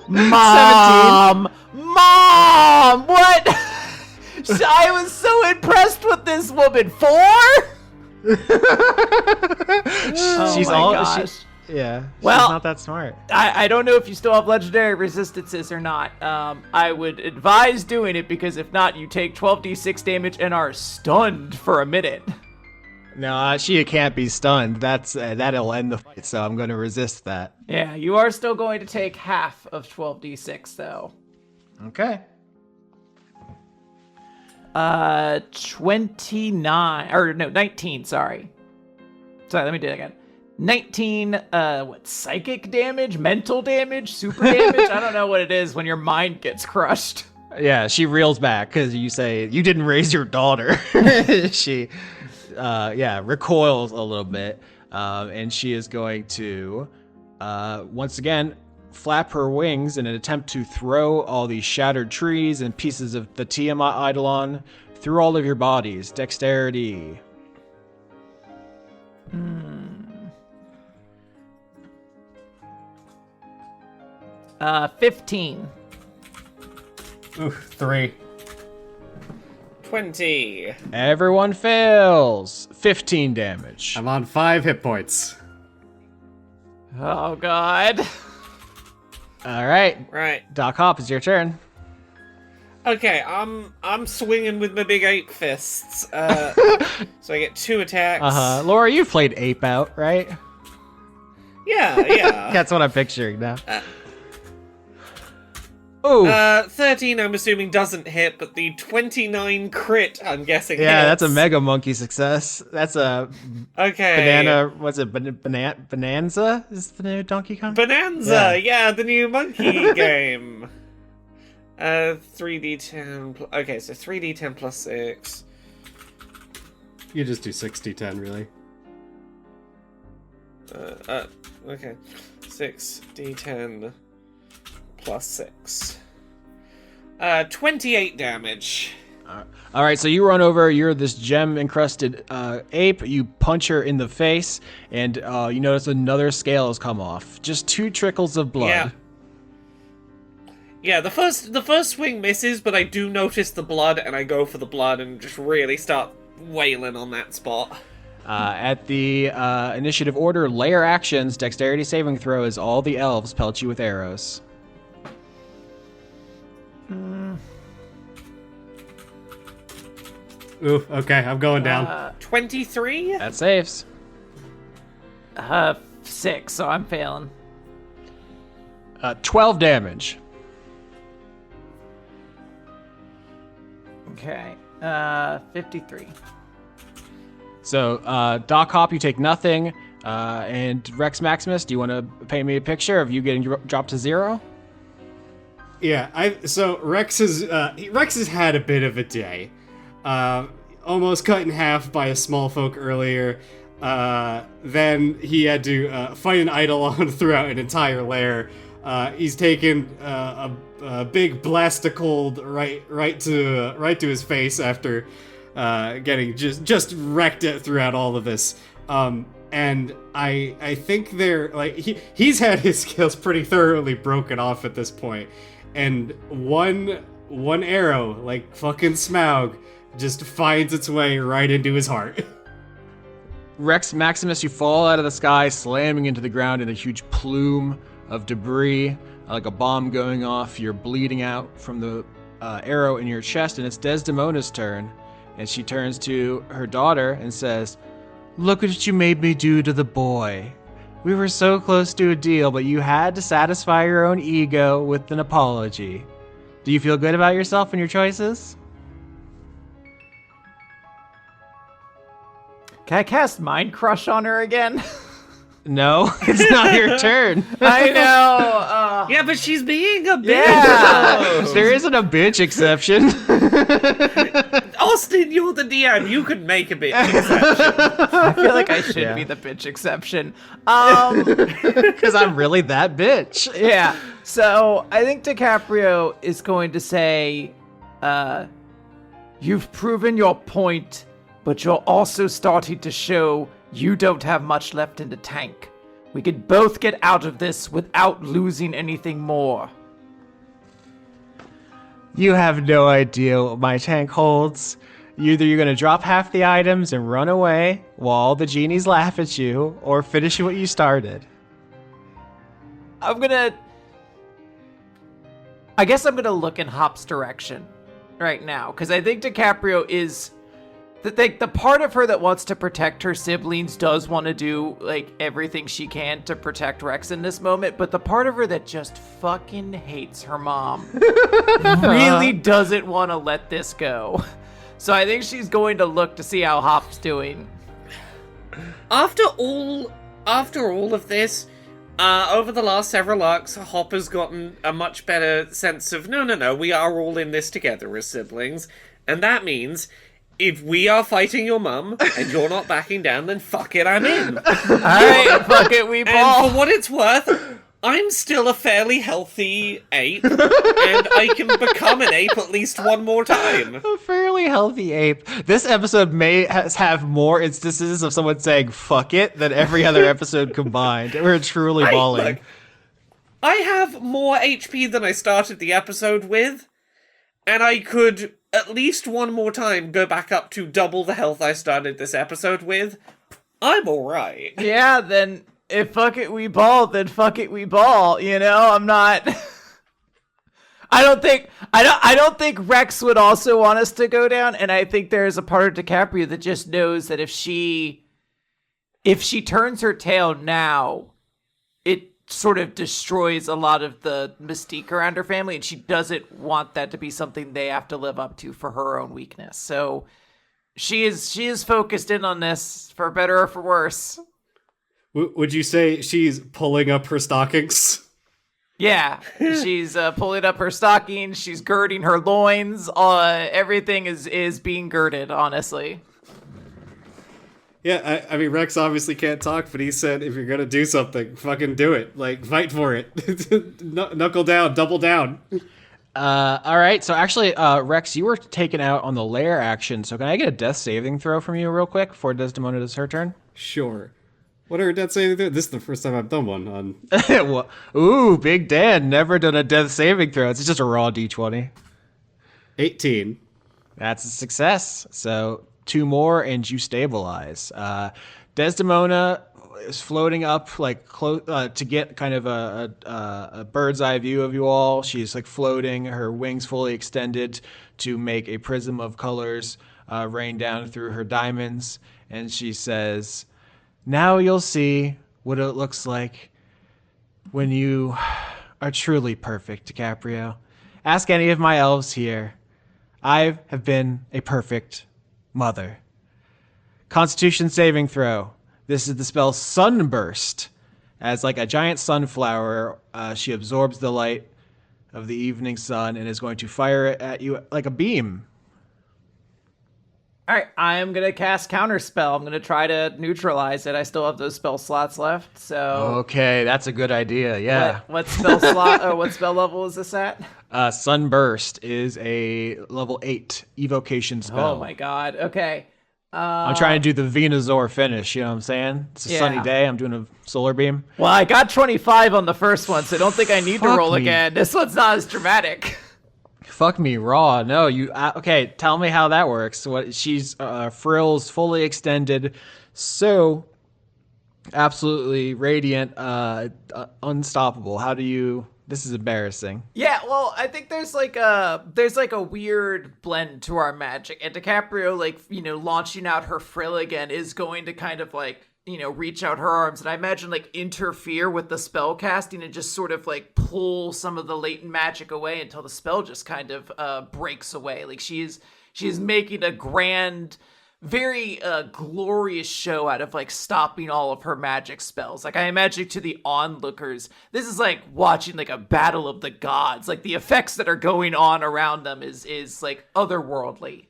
Mom! 17. Mom! What? I was so impressed with this woman. 4? She's gosh. Yeah. Well, she's not that smart. I don't know if you still have legendary resistances or not. I would advise doing it, because if not, you take 12d6 damage and are stunned for a minute. No, she can't be stunned. That'll end the fight, so I'm going to resist that. Yeah, you are still going to take half of 12d6, though. Okay. 19, sorry. Sorry, let me do it again. 19, psychic damage, mental damage, super damage? I don't know what it is when your mind gets crushed. Yeah, she reels back because you say, you didn't raise your daughter. She, recoils a little bit. And she is going to, once again, flap her wings in an attempt to throw all these shattered trees and pieces of the Tiamat Eidolon through all of your bodies. Dexterity. 15. Ooh, 3. 20. Everyone fails. 15 damage. I'm on 5 hit points. Oh, God. All right. Right. Doc Hop, it's your turn. Okay, I'm swinging with my big ape fists. So I get 2 attacks. Laura, you've played Ape Out, right? Yeah. That's what I'm picturing now. Oh. 13, I'm assuming doesn't hit, but the 29 crit, I'm guessing. Yeah, hits. that's a Mega Monkey success. That's a banana. What's it? Bonanza is the new Donkey Kong. Bonanza, yeah, the new monkey game. 3d10. Okay, so 3d10 plus 6. You just do 6d10, really. Okay. 6d10 plus 6. 28 damage. All right, so you run over. You're this gem-encrusted ape. You punch her in the face, and you notice another scale has come off. Just 2 trickles of blood. Yeah, the first swing misses, but I do notice the blood, and I go for the blood and just really start wailing on that spot. At the initiative order, layer actions, dexterity saving throw is all the elves pelt you with arrows. Ooh, okay, I'm going down. 23? That saves. 6, so I'm failing. 12 damage. Okay. 53. So, Doc Hop, you take nothing. And Rex Maximus, do you want to paint me a picture of you getting dropped to 0? Yeah, so Rex has had a bit of a day. Almost cut in half by a smallfolk earlier. Then he had to fight an Eidolon throughout an entire lair. He's taken a big blast of cold right to his face after getting just wrecked it throughout all of this. And I think they're like he's had his skills pretty thoroughly broken off at this point, and one arrow, like fucking Smaug, just finds its way right into his heart. Rex Maximus, you fall out of the sky, slamming into the ground in a huge plume of debris, like a bomb going off. You're bleeding out from the arrow in your chest, and it's Desdemona's turn. And she turns to her daughter and says, "Look what you made me do to the boy. We were so close to a deal, but you had to satisfy your own ego with an apology. Do you feel good about yourself and your choices?" Can I cast Mind Crush on her again? No, it's not your turn. I know. Yeah, but she's being a bitch. Yeah. There isn't a bitch exception. Austin, you're the DM. You could make a bitch exception. I feel like I should be the bitch exception. Because I'm really that bitch. Yeah. So I think DiCaprio is going to say, "You've proven your point, but you're also starting to show you don't have much left in the tank. We could both get out of this without losing anything more." You have no idea what my tank holds. Either you're going to drop half the items and run away while all the genies laugh at you, or finish what you started. I guess I'm gonna look in Hop's direction right now, because I think DiCaprio is the part of her that wants to protect her siblings does want to do like everything she can to protect Rex in this moment, but the part of her that just fucking hates her mom really doesn't want to let this go. So I think she's going to look to see how Hop's doing. After all of this, over the last several arcs, Hop has gotten a much better sense of, no, we are all in this together as siblings. And that means, if we are fighting your mum, and you're not backing down, then fuck it, I'm in. Alright, fuck it, we ball. And for what it's worth, I'm still a fairly healthy ape, and I can become an ape at least one more time. A fairly healthy ape. This episode may have more instances of someone saying fuck it than every other episode combined. We're truly balling. Look, I have more HP than I started the episode with, and I could at least one more time go back up to double the health I started this episode with. I'm alright. Yeah, then if fuck it we ball, then fuck it we ball. You know, I'm not. I don't think Rex would also want us to go down, and I think there's a part of DiCaprio that just knows that if she turns her tail now, it sort of destroys a lot of the mystique around her family, and she doesn't want that to be something they have to live up to for her own weakness. So she is focused in on this, for better or for worse. Would you say she's pulling up her stockings? Yeah, she's pulling up her stockings. She's girding her loins. Everything is being girded, honestly. Yeah, I mean, Rex obviously can't talk, but he said, if you're gonna do something, fucking do it. Like, fight for it. Knuckle down, double down. All right, so actually, Rex, you were taken out on the lair action, so can I get a death saving throw from you real quick before Desdemona does her turn? Sure. What are death saving throws? This is the first time I've done one on... Ooh, Big Dan, never done a death saving throw. It's just a raw d20. 18. That's a success. So 2 more and you stabilize. Desdemona is floating up like close to get kind of a bird's eye view of you all. She's like floating, her wings fully extended to make a prism of colors rain down through her diamonds, and she says, "Now you'll see what it looks like when you are truly perfect, DiCaprio. Ask any of my elves here. I have been a perfect mother." Constitution saving throw. This is the spell Sunburst. As like a giant sunflower, she absorbs the light of the evening sun and is going to fire it at you like a beam. All right, I am going to cast Counterspell. I'm going to try to neutralize it. I still have those spell slots left, so... Okay, that's a good idea, yeah. What spell slot, or what spell level is this at? Sunburst is a level 8 evocation spell. Oh my god, okay. I'm trying to do the Venusaur finish, you know what I'm saying? It's a sunny day, I'm doing a solar beam. Well, I got 25 on the first one, so I don't think I need to roll me. again. This one's not as dramatic. Fuck me raw. No, you okay, tell me how that works. What she's frills fully extended, so absolutely radiant, unstoppable. How do you This is embarrassing. Yeah, well, I think there's like a weird blend to our magic. And DiCaprio, like, launching out her frill again is going to kind of like, reach out her arms and I imagine like interfere with the spell casting and just sort of like pull some of the latent magic away until the spell just kind of breaks away. Like she is making a grand, very glorious show out of like stopping all of her magic spells. Like I imagine to the onlookers, this is like watching like a battle of the gods. Like the effects that are going on around them is like otherworldly.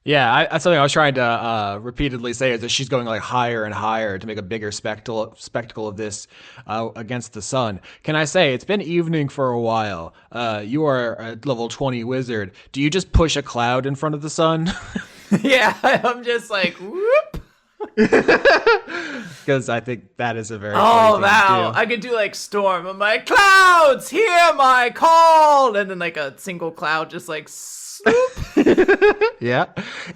Yeah, that's something I was trying to repeatedly say is that she's going like higher and higher to make a bigger spectacle of this against the sun. Can I say it's been evening for a while? You are a level 20 wizard. Do you just push a cloud in front of the sun? Yeah, I'm just like whoop. Because I think that is a very funny thing wow! to do. I could do like storm. I'm like clouds, hear my call, and then like a single cloud just like. Yeah,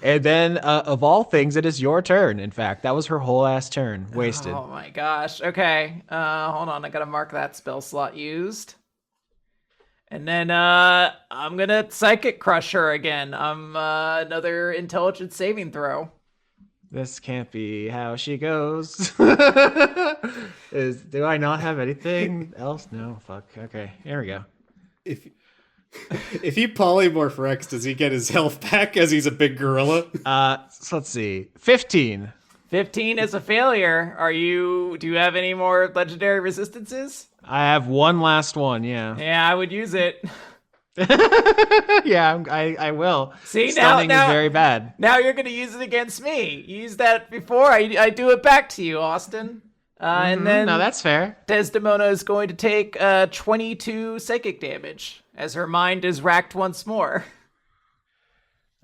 and then of all things, it is your turn. In fact, that was her whole ass turn wasted. Oh my gosh. Okay. Hold on. I gotta mark that spell slot used. And then I'm gonna Psychic Crush her again. I'm another intelligence saving throw. This can't be how she goes. Do I not have anything else? No. Fuck. Okay. Here we go. If you polymorph Rex, does he get his health back as he's a big gorilla? So let's see. 15. 15 is a failure. Do you have any more legendary resistances? I have one last one, yeah. Yeah, I would use it. Yeah, I will. See, Stunning now is very bad. Now you're going to use it against me. You used that before. I do it back to you, Austin. And then No, that's fair. Desdemona is going to take 22 psychic damage as her mind is racked once more.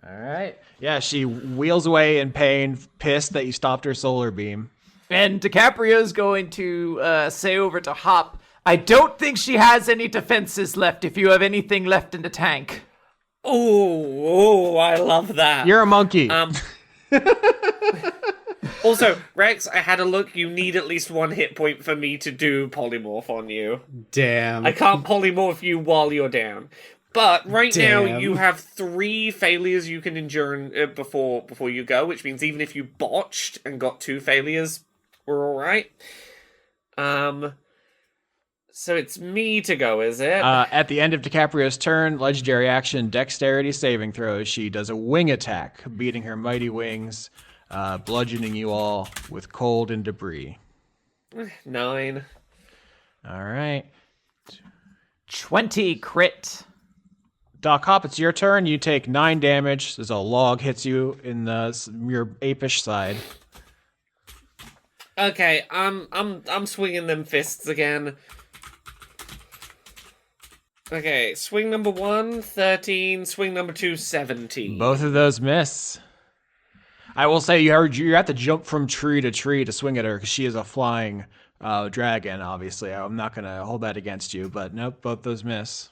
All right. Yeah, she wheels away in pain, pissed that you stopped her solar beam. And DiCaprio is going to say over to Hop, I don't think she has any defenses left if you have anything left in the tank. Oh, I love that. You're a monkey. Also, Rex, I had a look. You need at least one hit point for me to do polymorph on you. Damn. I can't polymorph you while you're down. But right now, Damn. you have 3 failures you can endure before you go, which means even if you botched and got 2 failures, we're alright. So it's me to go, is it? At the end of DiCaprio's turn, legendary action, dexterity saving throws. She does a wing attack, beating her mighty wings, bludgeoning you all with cold and debris. 9. All right. 20 crit. Doc Hop, it's your turn. You take 9 damage as a log hits you in your apish side. Okay, I'm swinging them fists again. Okay, swing number 1, 13. Swing number 2, 17. Both of those miss. I will say you have to jump from tree to tree to swing at her because she is a flying dragon, obviously. I'm not going to hold that against you, but nope, both those miss.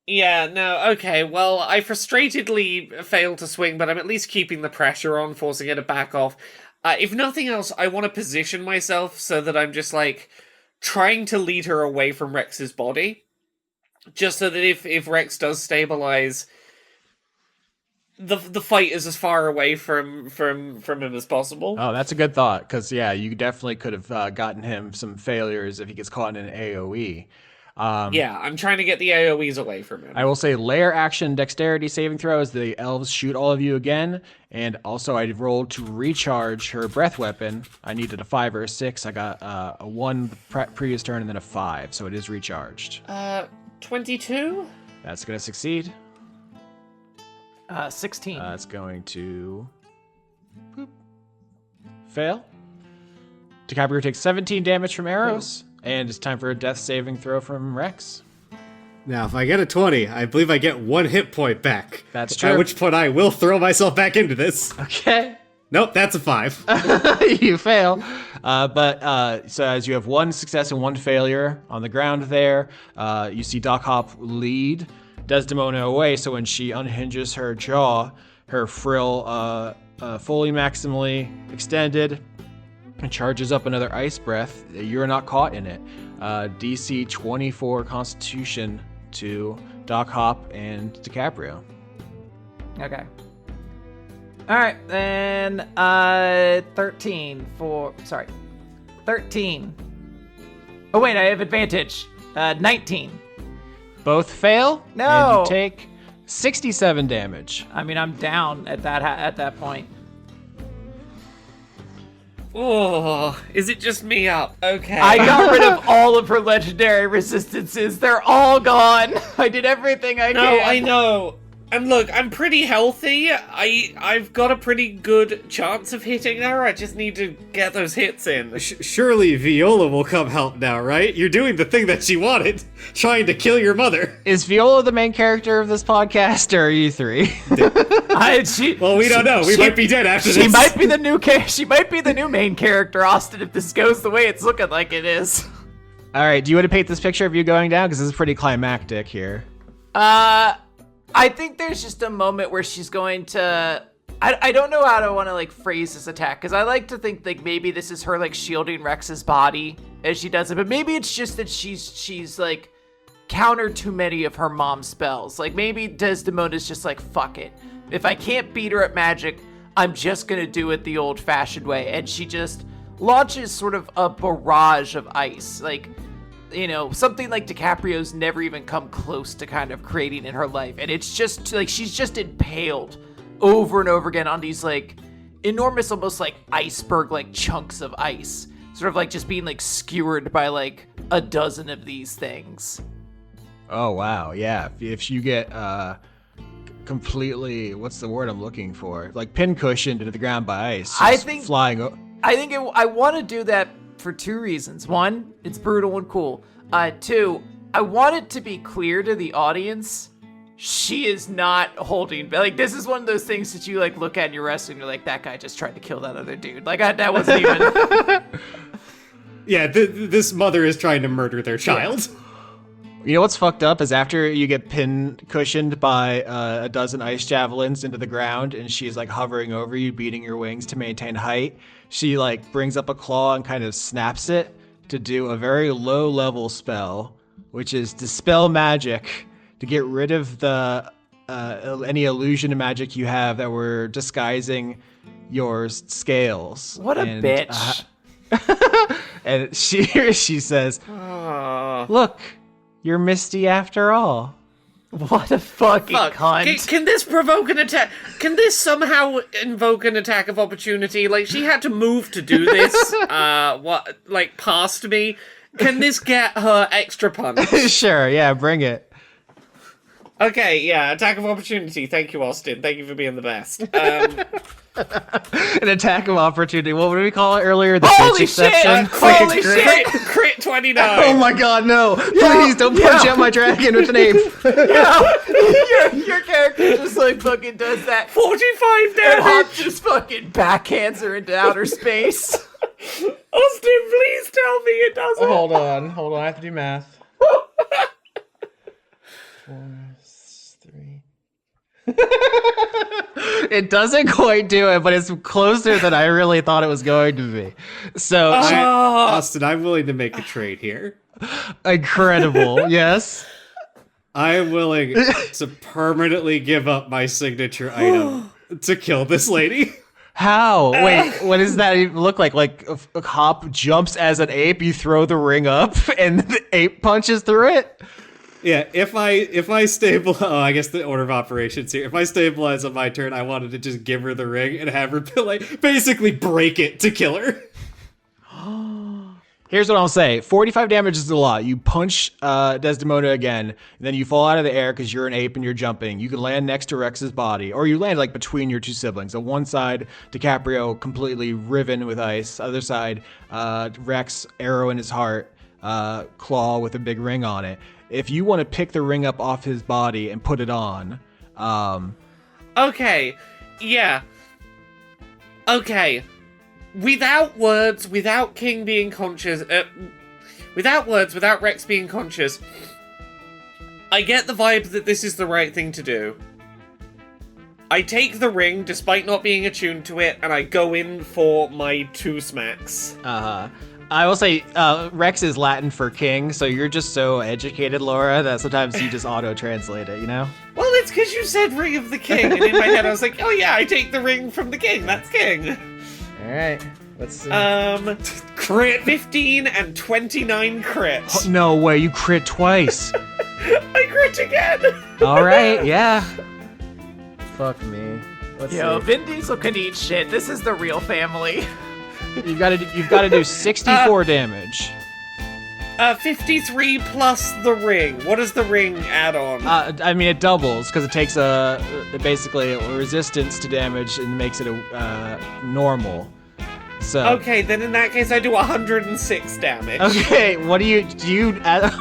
Yeah, no, okay, well, I frustratedly failed to swing, but I'm at least keeping the pressure on, forcing her to back off. If nothing else, I want to position myself so that I'm just, like, trying to lead her away from Rex's body. Just so that if Rex does stabilize, the fight is as far away from him as possible. Oh, that's a good thought, because, yeah, you definitely could have gotten him some failures if he gets caught in an AoE. Yeah, I'm trying to get the AoEs away from him. I will say lair action dexterity saving throws. The elves shoot all of you again. And also I rolled to recharge her breath weapon. I needed a 5 or a 6. I got a 1 previous turn and then a 5. So it is recharged. 22? That's going to succeed. 16. It's going to Boop. Fail. DiCaprio takes 17 damage from arrows, and it's time for a death saving throw from Rex. Now, if I get a 20, I believe I get 1 hit point back. That's true. At which point I will throw myself back into this. Okay. Nope, that's a 5. You fail. So as you have 1 success and 1 failure on the ground there, you see Doc Hop lead Desdemona away, so when she unhinges her jaw, her frill fully maximally extended and charges up another ice breath. You're not caught in it. DC 24 Constitution to Doc Hop and DiCaprio. Okay. All right, then 13. Oh wait, I have advantage. 19. Both fail. No. And you take 67 damage. I mean, I'm down at that point. Oh, is it just me up? Okay. I got rid of all of her legendary resistances. They're all gone. I did everything I No, can. I know. And look, I'm pretty healthy. I've got a pretty good chance of hitting her. I just need to get those hits in. Surely Viola will come help now, right? You're doing the thing that she wanted, trying to kill your mother. Is Viola the main character of this podcast, or are you three? Well, we don't know. We might be dead after this. She might be the new She might be the new main character, Austin. If this goes the way it's looking like it is. All right. Do you want to paint this picture of you going down? Because this is pretty climactic here. I think there's just a moment where she's going to. I don't know how to want to like phrase this attack, because I like to think like maybe this is her like shielding Rex's body as she does it, but maybe it's just that she's like countered too many of her mom's spells. Like maybe Desdemona's just like, fuck it. If I can't beat her at magic, I'm just gonna do it the old-fashioned way, and she just launches sort of a barrage of ice, like. You know, something like DiCaprio's never even come close to kind of creating in her life. And it's just like she's just impaled over and over again on these like enormous, almost like iceberg like chunks of ice, sort of like just being like skewered by like a dozen of these things. Oh, wow. Yeah. If you get completely, what's the word I'm looking for? Like pincushioned into the ground by ice. I think flying. I want to do that for 2 reasons. 1, it's brutal and cool. 2, I want it to be clear to the audience she is not holding. Like, this is one of those things that you like look at in your wrestling, you're like, that guy just tried to kill that other dude. Like, that wasn't even. Yeah, this mother is trying to murder their child. You know what's fucked up is after you get pin cushioned by a dozen ice javelins into the ground, and she's like hovering over you, beating your wings to maintain height. She like brings up a claw and kind of snaps it to do a very low level spell, which is Dispel Magic, to get rid of the any illusion of magic you have that were disguising your scales. What a bitch. And she says, "Look, you're Misty after all." What a fucking cunt. Can this provoke an attack? Can this somehow invoke an attack of opportunity? Like, she had to move to do this, past me. Can this get her extra punch? Sure, yeah, bring it. Okay, yeah, attack of opportunity. Thank you, Austin. Thank you for being the best. An attack of opportunity. What did we call it earlier? The Holy bitch exception? shit! Holy shit! Crit 29. Oh my god, no. Please don't punch out my dragon with an ape. Your character just like fucking does that. 45 And Hop damage! just fucking backhands her into outer space. Austin, please tell me it doesn't. Hold on, I have to do math. 4, 3. It doesn't quite do it, but it's closer than I really thought it was going to be. So, Austin, I'm willing to make a trade here. incredible, yes. I am willing to permanently give up my signature item to kill this lady. How? Wait, what does that even look like? Like a Hop jumps as an ape, you throw the ring up, and the ape punches through it? Yeah, if I stabilize, I guess the order of operations here. If I stabilize on my turn, I wanted to just give her the ring and have her like basically break it to kill her. Here's what I'll say. 45 damage is a lot. You punch Desdemona again, and then you fall out of the air because you're an ape and you're jumping. You can land next to Rex's body, or you land like between your two siblings. On one side, DiCaprio completely riven with ice. Other side, Rex, arrow in his heart, claw with a big ring on it. If you want to pick the ring up off his body and put it on... Okay. Yeah. Okay. Without words, without King being conscious, without words, without Rex being conscious, I get the vibe that this is the right thing to do. I take the ring, despite not being attuned to it, and I go in for my 2 smacks. I will say, Rex is Latin for king, so you're just so educated, Laura, that sometimes you just auto-translate it, you know? Well, it's because you said Ring of the King, and in my head I was like, oh yeah, I take the ring from the king, that's king. Alright, let's see. Crit 15 and 29 crits. Oh, no way, you crit twice. I crit again. Alright, yeah. Fuck me. Let's Yo, see. Vin Diesel can eat shit. This is the real family. You've got to do 64 damage. 53 plus the ring. What does the ring add on? I mean, it doubles because it takes basically a resistance to damage and makes it a normal. So Okay, then in that case I do 106 damage. okay, what do you add?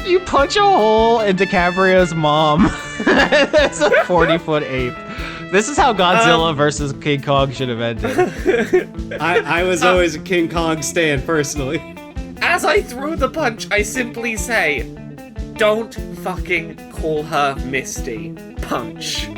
You punch a hole in DiCaprio's mom. That's a 40-foot ape. This is how Godzilla versus King Kong should have ended. I was always a King Kong stan, personally. As I throw the punch, I simply say, don't fucking call her Misty. Punch.